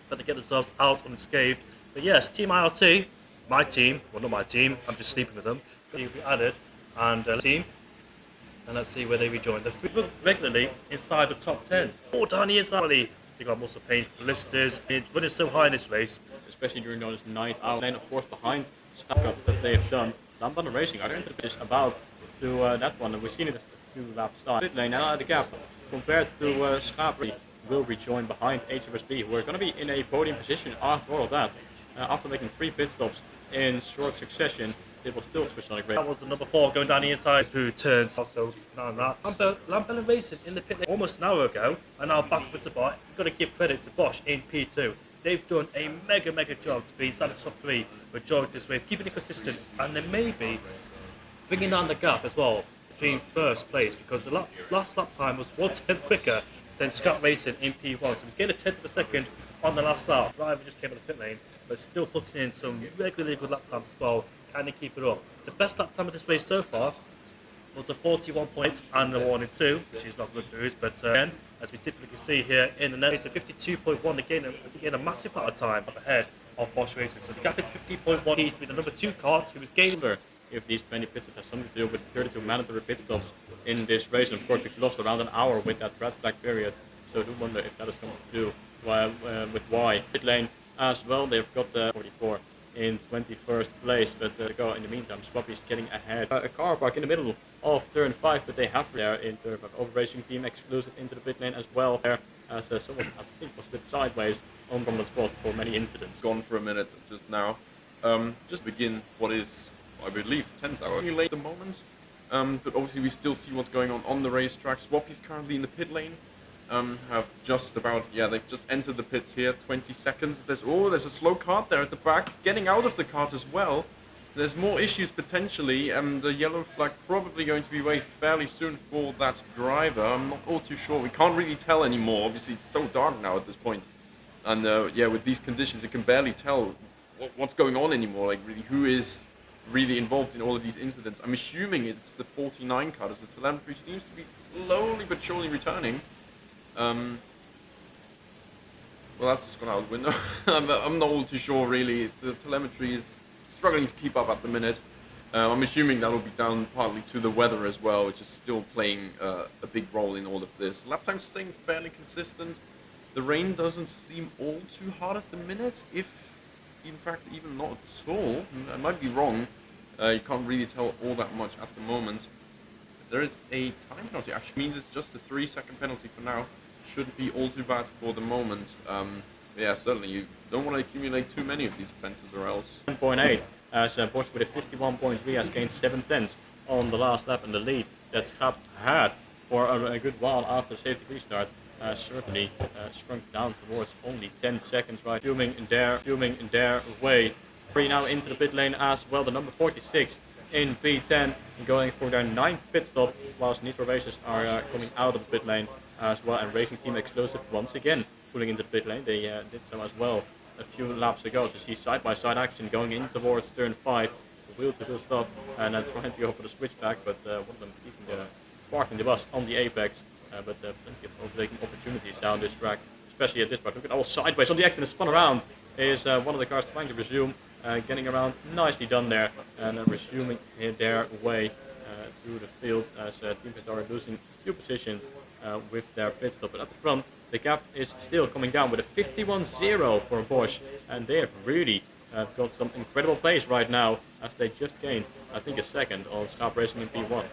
But they get themselves out unscathed. But yes, Team ILT, my team, well not my team, I'm just sleeping with them. We added, and team. And let's see where they rejoin. They're regularly inside the top 10. Oh, down the inside. They got muscle pains, blisters. It's running so high in this race. Especially during those night hours. And of course behind stack up that they've done. Lambalan Racing are into this about to that one. And we've seen it a few laps time. Pit lane now at the gap compared to Schaap will rejoin behind HRSB, who are going to be in a podium position after all of that. After making 3 pit stops in short succession, it will still switch on a great. That was the number 4 going down the inside through turns. Also, down that. Lambalan Racing in the pit lane almost an hour ago, and now back with the bike. You've got to give credit to Bosch in P2. They've done a mega job to be inside the top 3 majority of this race, keeping it consistent, and then maybe bringing down the gap as well between first place, because the last lap time was 1/10 quicker than Scott Racing in P1, so he's getting a 10th of a second on the last lap. Driver just came out of the pit lane, but still putting in some regularly good lap times as well. Can they keep it up? The best lap time of this race so far was a 41 points and the 1 and 2, which is not good news, but again, as we typically see here in the net, it's a 52.1 again a massive amount of time up ahead of Bosch Racing. So the gap is 50.1 each with the number 2 cars, who was gaining. If these 20 pit stops have something to do with 32 mandatory pit stops in this race, and of course we've lost around an hour with that red flag period, so I do wonder if that has something to do with why. Pit lane as well, they've got the 44 in 21st place, but go in the meantime, Swappy's getting ahead. A car park in the middle of turn 5, but they have there in turn 5. Over racing team exclusive into the pit lane as well. There, as someone I think was a bit sideways on from the spot for many incidents. Gone for a minute just now. Just begin what is, I believe, 10th hour. Late at the moment, but obviously we still see what's going on the racetrack. Swappy's currently in the pit lane. Have just about, they've just entered the pits here, 20 seconds. There's a slow cart there at the back, getting out of the cart as well. There's more issues potentially, the yellow flag probably going to be waved fairly soon for that driver. I'm not all too sure, we can't really tell anymore, obviously it's so dark now at this point. And with these conditions, you can barely tell what's going on anymore, like really who is really involved in all of these incidents. I'm assuming it's the 49 car, as the telemetry seems to be slowly but surely returning. Well, that's just gone out the window. I'm not all too sure, really. The telemetry is struggling to keep up at the minute. I'm assuming that will be down partly to the weather as well, which is still playing a big role in all of this. Lap time's staying fairly consistent. The rain doesn't seem all too hard at the minute, if in fact even not at all. I might be wrong. You can't really tell all that much at the moment. There is a time penalty, actually means it's just a 3-second penalty for now. Shouldn't be all too bad for the moment. Yeah, certainly you don't want to accumulate too many of these offences or else. 10.8 as Bosch with a 51 points has gained 7/10 on the last lap, and the lead that Schaap had for a good while after safety restart certainly shrunk down towards only 10 seconds. Right, zooming in their way. Free now into the pit lane as well. The number 46 in P10 going for their 9th pit stop, whilst Nitro Racers are coming out of the pit lane as well, and Racing Team Exclusive once again pulling into the pit lane. They did so as well a few laps ago. So see side-by-side action going in towards turn 5, wheel-to-wheel stuff, and then trying to go for the switchback, but one of them parking the bus on the apex, but plenty of overtaking opportunities down this track, especially at this part. Look at all sideways on the exit and spun around is one of the cars trying to resume, getting around, nicely done there, and resuming their way through the field as teams are losing a few positions with their pit stop. But at the front, the gap is still coming down with a 51-0 for Bosch, and they have really got some incredible pace right now as they just gained, I think, a second on Schaap Racing in P1.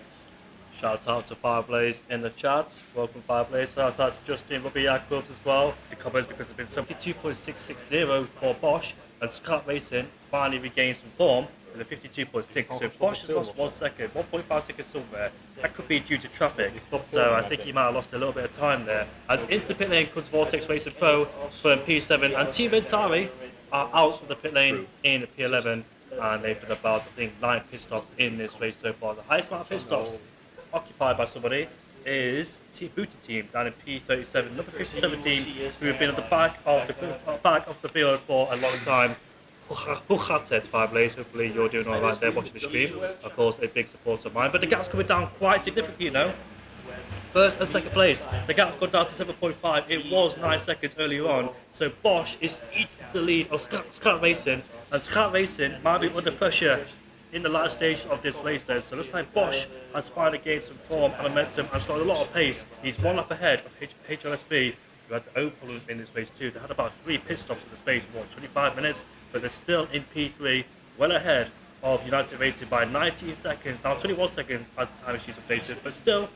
Shout out to Fireblaze in the chat. Welcome, Fireblaze. Shout out to Justin Robbie Jacobs as well. The comments, because it's been 72.660 for Bosch, and Schaap Racing finally regained some form with a 52.6. So Bosch has lost 1 second, 1.5 seconds somewhere. That could be due to traffic. So I think he might have lost a little bit of time there. As into the pit lane comes Vortex Racing Pro from P7, and Team Ventari are out of the pit lane in P11. and they've done about, I think, 9 pit stops in this race so far. The highest amount of pit stops occupied by somebody is Booty Team down in P37, number 57 team, who have been at the back of the field for a long time. Buchatet 5 lays. Hopefully you're doing all right there watching the stream. Of course, a big supporter of mine, but the gap's coming down quite significantly, you know. First and second place, the gap's gone down to 7.5. It was 9 seconds earlier on, so Bosch is eating the lead of Scat Racing, and Scat Racing might be under pressure in the last stage of this race there. So it looks like Bosch has finally gained some form and momentum and has got a lot of pace. He's 1 lap ahead of HRSB, who had the Opalus in this race too. They had about 3 pit stops in the space of 25 minutes, but they're still in P3, well ahead of United Racing by 19 seconds, now 21 seconds as the time sheet's updated, but still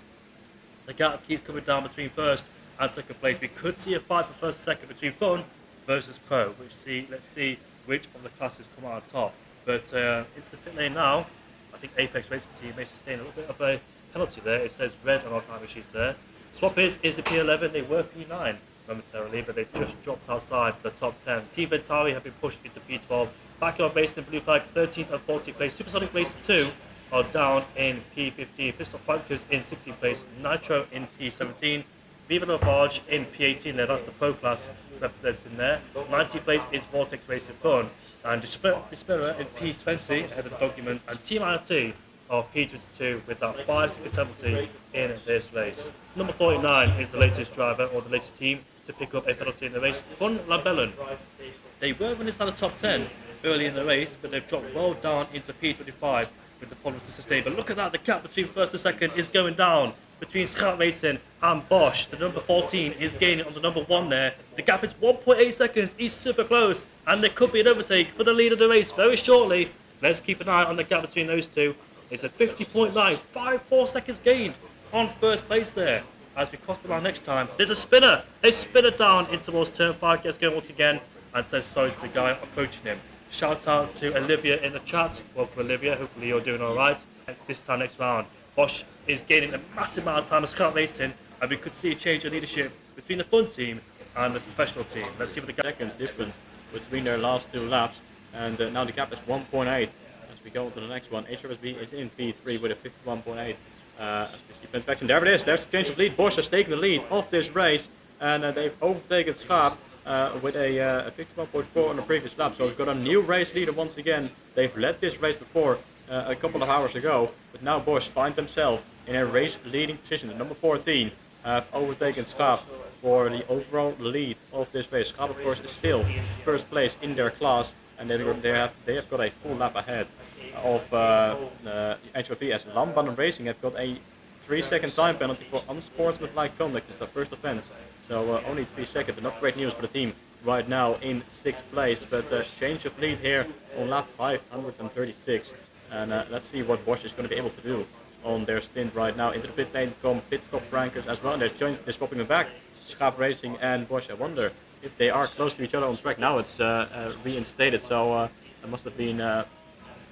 the gap keeps coming down between first and second place. We could see a fight for first and second between Fun versus Pro. Let's see which of the classes come out on top. But into the pit lane now. I think Apex Racing Team may sustain a little bit of a penalty there. It says red on our time sheets there. Swappies is a P11. They were P9 momentarily, but they've just dropped outside the top 10. Team Ventari have been pushed into P12. Backyard Racing Blue Flag 13th and 14th place. Supersonic Racing 2 are down in P15. Pistol Fighters in 16th place. Nitro in P17. Viva Lafarge in P18 there. That's the pro class representing there. 19th place is Vortex Racing Fun. And Despera in P20 ahead of the document. And Team IRT are P22 with that 5-second penalty in this race. Number 49 is the latest driver or the latest team to pick up a penalty in the race. Fun Labellon. They were running inside the top 10 early in the race, but they've dropped well down into P25 with the problem to sustain. But look at that, the gap between first and second is going down between Scout Racing and Bosch. The number 14 is gaining on the number 1 there. The gap is 1.8 seconds. He's super close, and there could be an overtake for the lead of the race very shortly. Let's keep an eye on the gap between those two. It's a 50.9, 5.4 seconds gained on first place there. As we cross the line next time, there's a spinner down in towards turn 5, gets going once again, and says sorry to the guy approaching him. Shout out to Olivia in the chat. Welcome, Olivia. Hopefully you're doing all right. This time next round, Bosch is gaining a massive amount of time as Scout Racing, and we could see a change of leadership between the Fun team and the professional team. Let's see what the Seconds difference between their last 2 laps, and now the gap is 1.8. As we go on to the next one, HRSB is in P3 with a 51.8. There it is. There's a change of lead. Bosch has taken the lead of this race, and they've overtaken Schaap with a 51.4 on the previous lap. So we've got a new race leader once again. They've led this race before a couple of hours ago, but now Bosch finds himself in a race leading position. The number 14 have overtaken Schaap for the overall lead of this race. Schaap, of course, is still first place in their class, and they have got a full lap ahead of HRP, as Lamban Racing have got a 3-second time penalty for unsportsmanlike conduct. It's their first offense, so only 3 seconds, but not great news for the team right now in 6th place. But change of lead here on lap 536, and let's see what Bosch is going to be able to do on their stint right now. Into the pit lane come pit stop rankers as well, and they're swapping them back. Schaap Racing and Bosch. I wonder if they are close to each other on track. Now it's reinstated, so there must have been a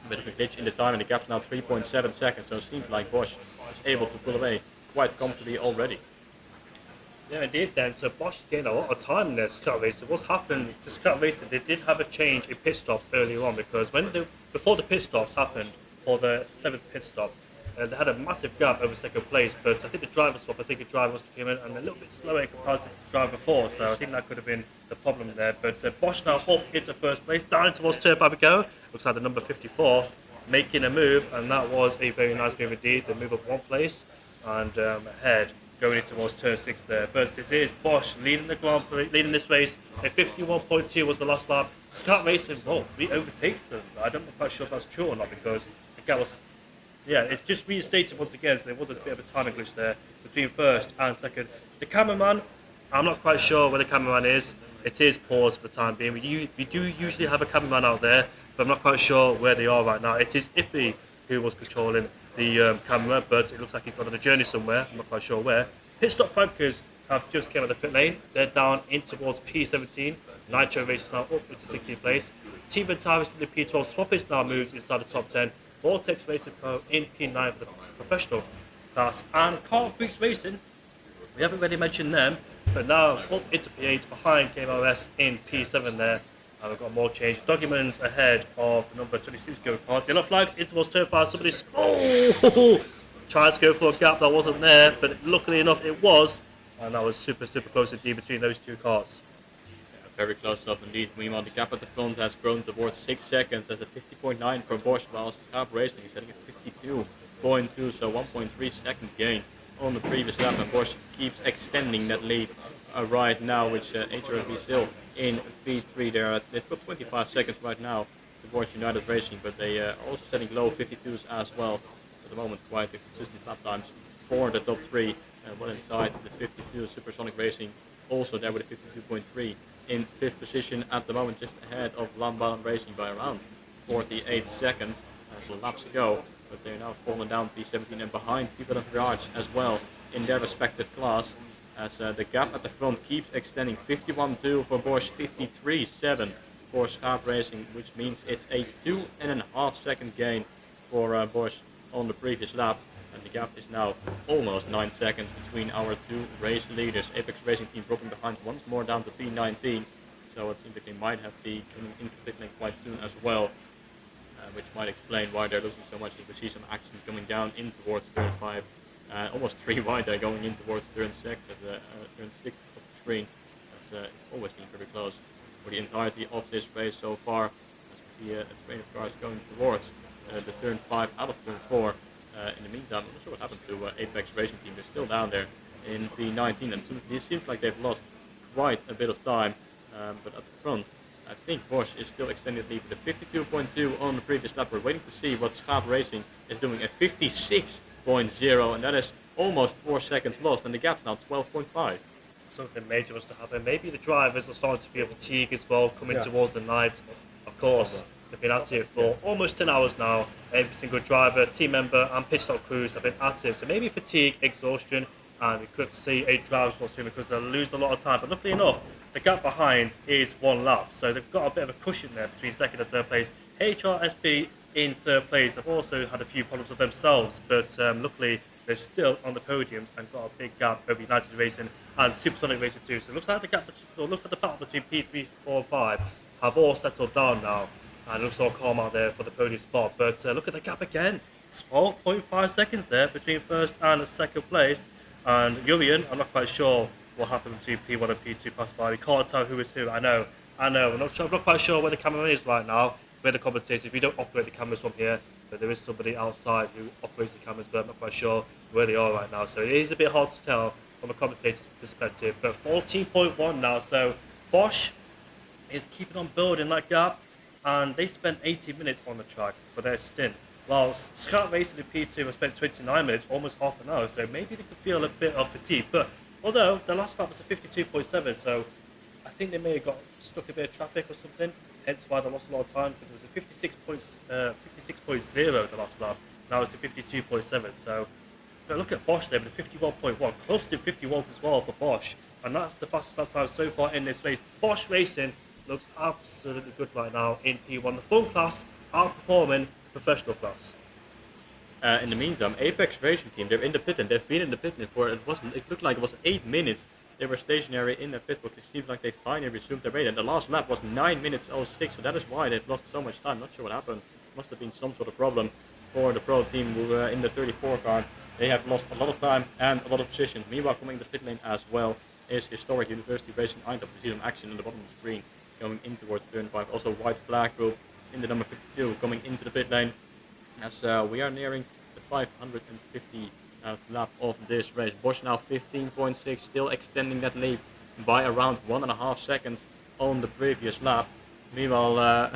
bit of a glitch in the time, and the gap's now 3.7 seconds, so it seems like Bosch is able to pull away quite comfortably already. Yeah, indeed then. So Bosch gained a lot of time in their Scout Racing. What's happened to Scout Racing, they did have a change in pit stops earlier on, because before the pit stops happened for the 7th pit stop, they had a massive gap over 2nd place, but I think the driver swap, the driver was came in and a little bit slower in comparison to the driver before, so I think that could have been the problem there. But Bosch now up into 1st place, down towards turn 5 we go. Looks like the number 54 making a move, and that was a very nice move indeed. They move up 1 place and ahead, going into towards turn 6 there. But it is Bosch leading leading this race. A 51.2 was the last lap. Scout Racing, he overtakes them. I'm not quite sure if that's true or not, because the gap was. Yeah, it's just reinstated once again, so there was a bit of a timing glitch there between 1st and 2nd. The cameraman, I'm not quite sure where the cameraman is. It is paused for the time being. We do usually have a cameraman out there, but I'm not quite sure where they are right now. It is Iffy who was controlling the camera, but it looks like he's gone on a journey somewhere. I'm not quite sure where. Pit stop flankers have just came out of the pit lane. They're down in towards P17. Nitro Race is now up into 16th place. Team Ventaris in the P12. Swappist now moves inside the top 10. Vortex Racing Pro in P9 for the professional class, and Car Freaks Racing, we haven't really mentioned them, but now up into P8 behind KMRS in P7 there. And we've got more change. Documents ahead of the number 26 go-kart. Yellow flags in towards turn 5. Somebody's tried to go for a gap that wasn't there, but luckily enough it was. And that was super close indeed between those two cars. Very close stuff indeed. Meanwhile, the gap at the front has grown towards 6 seconds. There's a 50.9 for Bosch, while Schaap Racing is setting at 52.2, so 1.3 second gain on the previous lap. And Bosch keeps extending that lead right now, which HRSB still in P3. They've got 25 seconds right now to Bosch United Racing, but they are also setting low 52s as well. At the moment, quite consistent lap times for the top 3. Well inside the 52, Supersonic Racing also there with a 52.3. In 5th position at the moment, just ahead of Lambalan Racing by around 48 seconds. So laps to go, but they're now falling down P17 and behind Viva and Virage as well in their respective class. As the gap at the front keeps extending, 51.2 for Bosch, 53.7 for Schaap Racing, which means it's a 2.5 second gain for Bosch on the previous lap. And the gap is now almost 9 seconds between our two race leaders. Apex Racing Team dropping behind once more down to P19. So it seems like they might have to be coming into the pit lane quite soon as well. Which might explain why they're losing so much. You can see some action coming down in towards turn 5. Almost 3 wide there going in towards turn 6 at the turn 6 of the screen. It's always been very close for the entirety of this race so far. As we see a train of cars going towards the turn 5 out of turn 4. In the meantime, I'm not sure what happened to Apex Racing Team. They're still down there in P19, and it seems like they've lost quite a bit of time. But at the front, I think Bosch is still extending the lead with a 52.2 on the previous lap. We're waiting to see what Schaap Racing is doing, a 56.0, and that is almost 4 seconds lost, and the gap's now 12.5. Something major must have happened. Maybe the drivers are starting to feel fatigue as well, coming towards the night. Of course, they've been at it for almost 10 hours now. Every single driver, team member, and pit stop crews have been at it. So maybe fatigue, exhaustion, and we could see a driver spot soon because they'll lose a lot of time. But luckily enough, the gap behind is 1 lap, so they've got a bit of a cushion there between second and third place. HRSB in third place have also had a few problems with themselves, but luckily they're still on the podiums and got a big gap over United Racing and Supersonic Racing too. So it looks like the gap, looks like the battle between P3, 4, and 5 have all settled down now. And it looks all calm out there for the podium spot. But look at the gap again. 12.5 seconds there between first and second place. And Urian, I'm not quite sure what happened between P1 and P2 passed by. We can't tell who is who. I know. I'm not quite sure where the cameraman is right now. We're the commentators. We don't operate the cameras from here. But there is somebody outside who operates the cameras. But I'm not quite sure where they are right now. So it is a bit hard to tell from a commentator's perspective. But 14.1 now. So Bosch is keeping on building that gap. And they spent 80 minutes on the track for their stint, while Schaap Racing and P2 have spent 29 minutes, almost half an hour, so maybe they could feel a bit of fatigue. But although the last lap was a 52.7, so I think they may have got stuck in a bit of traffic or something, hence why they lost a lot of time, because it was a 56.0 the last lap, now it's a 52.7, so but look at Bosch there with a 51.1, close to 51s as well for Bosch, and that's the fastest lap time so far in this race. Bosch Racing looks absolutely good right now in P1. The full class outperforming professional class. In the meantime, Apex Racing Team, they're in the pit lane. They've been in the pit lane for it looked like it was 8 minutes. They were stationary in the pit box. It seems like they finally resumed their race. And the last lap was 9 minutes 06, so that is why they've lost so much time. Not sure what happened. Must have been some sort of problem for the pro team who were in the 34 car. They have lost a lot of time and a lot of position. Meanwhile, coming in the pit lane as well is Historic University Racing Eindhoven. You see them action on the bottom of the screen. Going in towards turn 5, also white flag group in the number 52 coming into the pit lane as we are nearing the 550th lap of this race. Bosch now 15.6, still extending that lead by around 1.5 seconds on the previous lap. Meanwhile,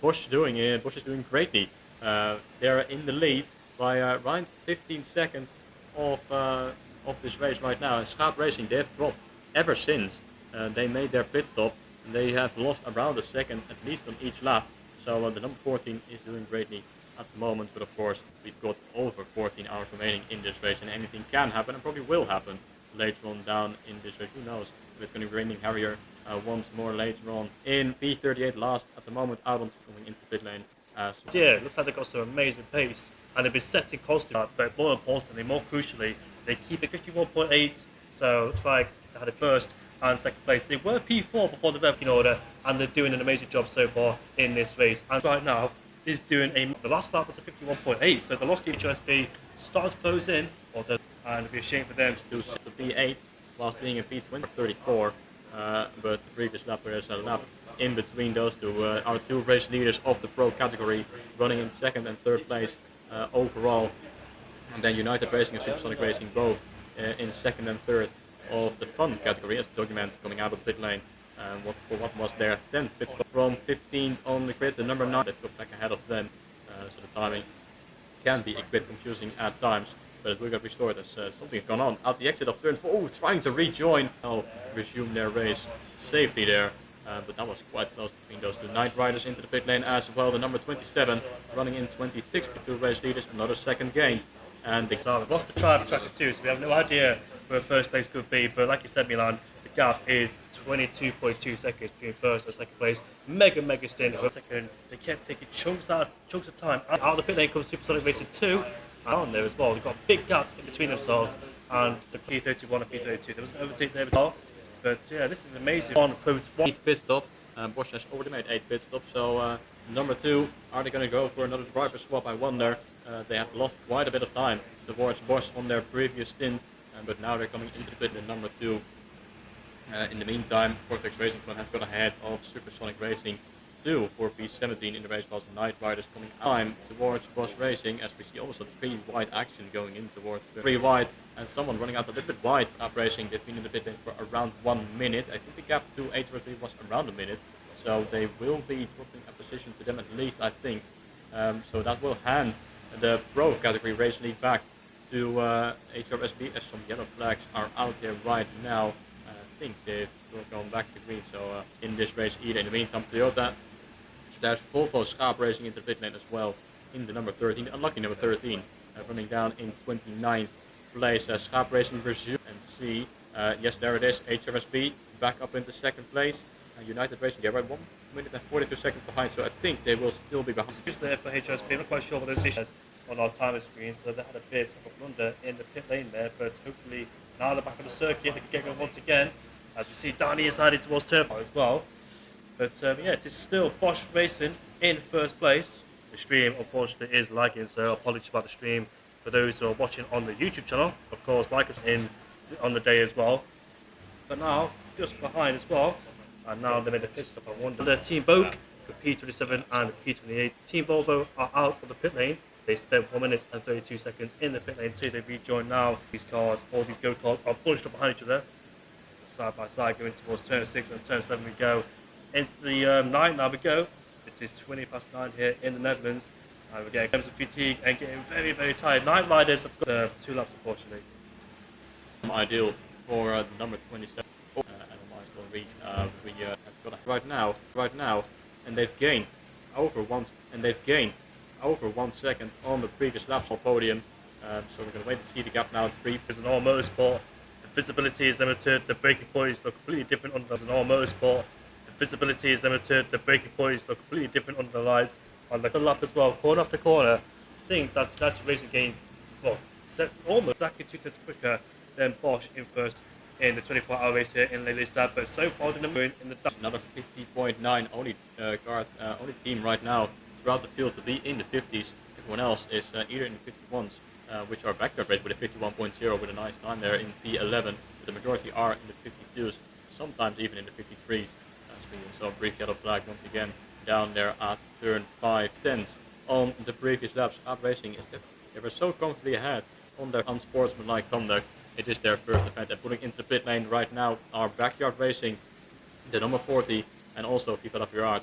Bosch is doing greatly. They're in the lead by around 15 seconds of this race right now. And Schaap Racing, they've dropped ever since they made their pit stop. They have lost around a second at least on each lap, so the number 14 is doing greatly at the moment, but of course we've got over 14 hours remaining in this race and anything can happen and probably will happen later on down in this race. Who knows if it's going to be raining Harrier once more later on in P38 last at the moment out on coming into the pit lane. Yeah, it looks like they've got some amazing pace and they've been setting constantly, but more crucially, they keep it 51.8, so it looks like they had a burst and second place. They were P4 before the rev order, and they're doing an amazing job so far in this race. And right now is doing the last lap was a 51.8, so the lost HRSB starts close in, and it'd be a shame for them To set the P8 whilst being in P20 34, but the previous lap there's a lap in between those two. Our two race leaders of the pro category running in second and third place overall, and then United Racing and Supersonic Racing both in second and third of the fun category as documents coming out of the pit lane. What was their 10th pit stop from 15 on the grid, the number 9 that got back ahead of them, so the timing can be a bit confusing at times, but it will get restored as something has gone on at the exit of turn 4. Oh, trying to rejoin, resume their race safely there, but that was quite close between those two Night Riders into the pit lane as well. The number 27 running in 26 for two race leaders, another second gained, and the we've lost the try of tracker 2, so we have no idea where first place could be, but like you said, Milan, the gap is 22.2 seconds between first and second place. Mega stint. Second, they kept taking chunks of time. Out of the pit lane comes Supersonic Racing 2, and on there as well. They've got big gaps in between themselves and the P31 and P32. There was an overtake there as well, but yeah, this is amazing. One pit stop. Bosch has already made 8 pit stops, so number 2, are they going to go for another driver swap? I wonder. They have lost quite a bit of time towards Bosch on their previous stint, but now they're coming into the pit in number 2. In the meantime, Vortex Racing has got ahead of Supersonic Racing 2 for P17 in the race, whilst Night Riders coming time towards Bosch Racing, as we see also 3 wide action going in towards 3 wide, and someone running out a little bit wide. Up Racing, they've been in the pit lane for around 1 minute. I think the gap to HRSB was around a minute, so they will be dropping a position to them at least, I think. So that will hand the pro category race lead back to HRSB, as some yellow flags are out here right now. I think they've gone back to green, so in this race either. In the meantime, Toyota / Volvo Schaap Racing into the pit lane as well in the number 13, unlucky number 13, running down in 29th place. Schaap Racing resume and see, yes, there it is, HRSB back up into second place. United Racing, they're right 1 minute and 42 seconds behind, so I think they will still be behind. Just there for HRSB, I'm not quite sure what those issues on our timer screen, so they had a bit of a blunder in the pit lane there, but hopefully now they're back on the circuit, they can get going once again. As we see, Danny is heading towards turn 4 as well. But yeah, it is still Bosch Racing in first place. The stream, unfortunately, is lagging, so apologies about the stream for those who are watching on the YouTube channel. Of course, like us on the day as well. But now, just behind as well, and now they made a pit stop. I wonder. The Team Boke, the P27 and the P28. Team Volvo are out of the pit lane. They spent 1 minute and 32 seconds in the pit lane too. They rejoined now. These cars, all these go-karts are bunched up behind each other, side by side, going towards turn 6 and turn 7 we go. Into the 9 now we go. It is 20 past 9 here in the Netherlands, and we're getting games of fatigue and getting very tired. Night Riders have got 2 laps, unfortunately. Ideal for the number 27. And milestone reached. Has got right now, and they've gained over 1 second on the previous laps on podium. So we're going to wait to see the gap now. 3 is an all motorsport. The visibility is limited. The braking points look completely different under an all motorsport. The visibility is limited. The braking points look completely different under the lights. On the lap as well, corner after corner. I think that's racing game. Well, almost exactly 2 turns quicker than Bosch in first in the 24-hour race here in Lelystad. But so far, the number in the another 50.9 only only team right now throughout the field to be in the 50s. Everyone else is either in the 51s, which are backyard race with a 51.0 with a nice time there in P11. But the majority are in the 52s, sometimes even in the 53s. So brief yellow flag once again down there at turn 5 tenths on the previous laps. Up Racing is that they were so comfortably ahead on their unsportsmanlike conduct. It is their first event, and putting into the pit lane right now are backyard racing, the number 40, and also Viva la Virage,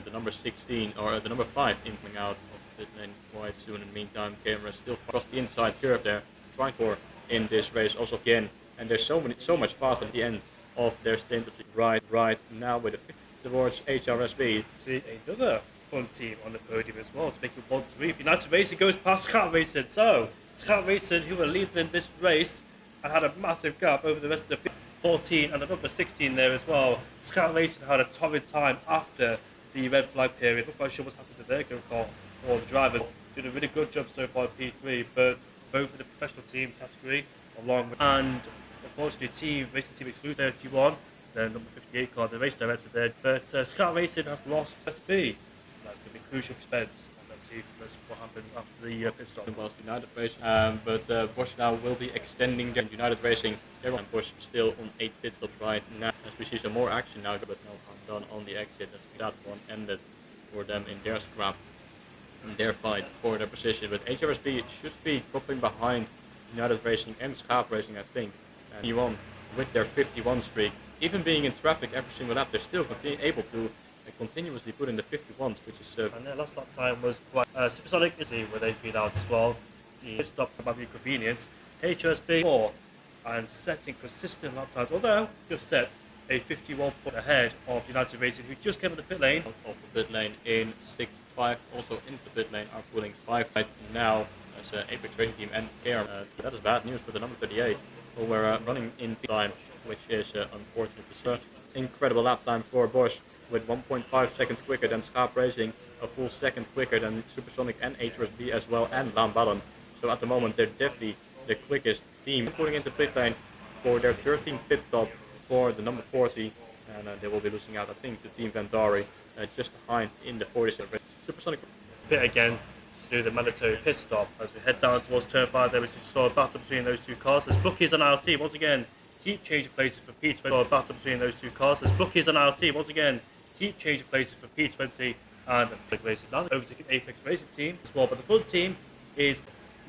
the number 16 or the number 5 coming out of the pit lane quite soon. In the meantime, camera still across the inside curve there, trying for in this race also again, and there's so much faster at the end of their stint right now with a 50 towards HRSB. See another fun team on the podium as well to make it 1-3. United Racing goes past Scout Racing. So Scout Racing, who were leading in this race and had a massive gap over the rest of the 14 and the number 16 there as well. Scout Racing had a torrid time after the red flag period. Not quite sure what's happened to their go-kart or the drivers. Did a really good job so far at P3, but both in the professional team category along with, and unfortunately, racing team excludes 31, the number 58 car, the race director there. But Scout Racing has lost HRSB. That's going to be crucial expense. Let's see what happens after the pit stop. Was United Racing, but Bosch now will be extending their United Racing. And Bosch still on 8 pit stops right now, as we see some more action now, but no harm done on the exit as that one ended for them in their scrap, in their fight for their position. But HRSB should be dropping behind United Racing and Schaap Racing, I think, and E1 with their 51 streak. Even being in traffic every single lap, they're still able to continuously put in the 51s, which is and their last lap time was quite Supersonic is where they've been out as well. The pit stop might be convenience. HRSB 4 and setting consistent lap times, although just set a 51 point ahead of United Racing, who just came in the pit lane. Off the pit lane in 6.5, also into the pit lane are pulling 5 right now as Apex Trading Team and KR. That is bad news for the number 38, who were running in time, which is unfortunate to see. Incredible lap time for Bosch, with 1.5 seconds quicker than Schaap Racing, a full second quicker than Supersonic and HRSB as well, and Lamballen. So at the moment they're definitely the quickest team. Pulling into pit lane for their 13th pit stop for the number 40, and they will be losing out, I think, to Team Ventari, just behind in the 47. Supersonic Pit again to do the mandatory pit stop as we head down towards turn 5. There was just saw a battle between those two cars. As Bookies and RT once again keep changing places for P20. Saw a battle between those two cars. As Bookies and RT once again keep changing places for P20 and Apex Racing. Now over to Apex Racing team as well, but the front team is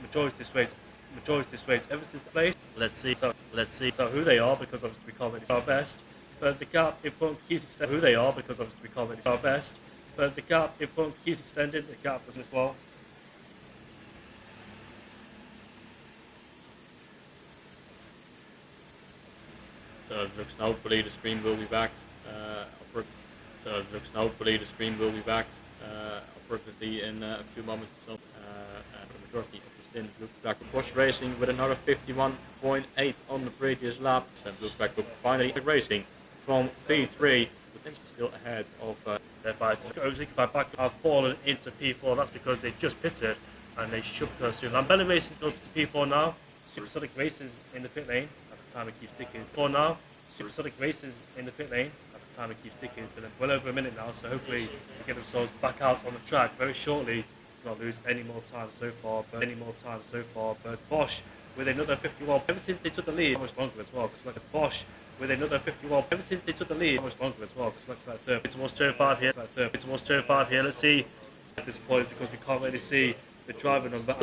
majority this race ever since the place. Let's see who they are, because obviously we can't really see our best. But the gap in front keeps extending. Who they are, because obviously we can't really see our best. But the gap in front keeps extending. The gap doesn't as well. So it looks hopefully the stream will be back. So it looks hopefully the stream will be back approximately in a few moments. So the majority of the stint looks back to Bosch Racing with another 51.8 on the previous lap. So it looks like we're finally racing from P3, potentially still ahead of Their fights. By back have fallen into P4. That's because they just pitted and they should go soon. Lamballen Racing goes to P4 now. Supersonic Racing in the pit lane at the time it keeps ticking. For now, Supersonic Racing in the pit lane at the time it keeps ticking. It's been well over a minute now, so hopefully they get themselves back out on the track very shortly to not lose any more time so far. But Bosch with another 51. Ever since they took the lead, much longer as well. Because like Bosch with another 51. Ever since they took the lead, much longer as well. Because like that third, it's towards turn 5 here. It's towards turn 5 here. Let's see at this point, because we can't really see the driver number.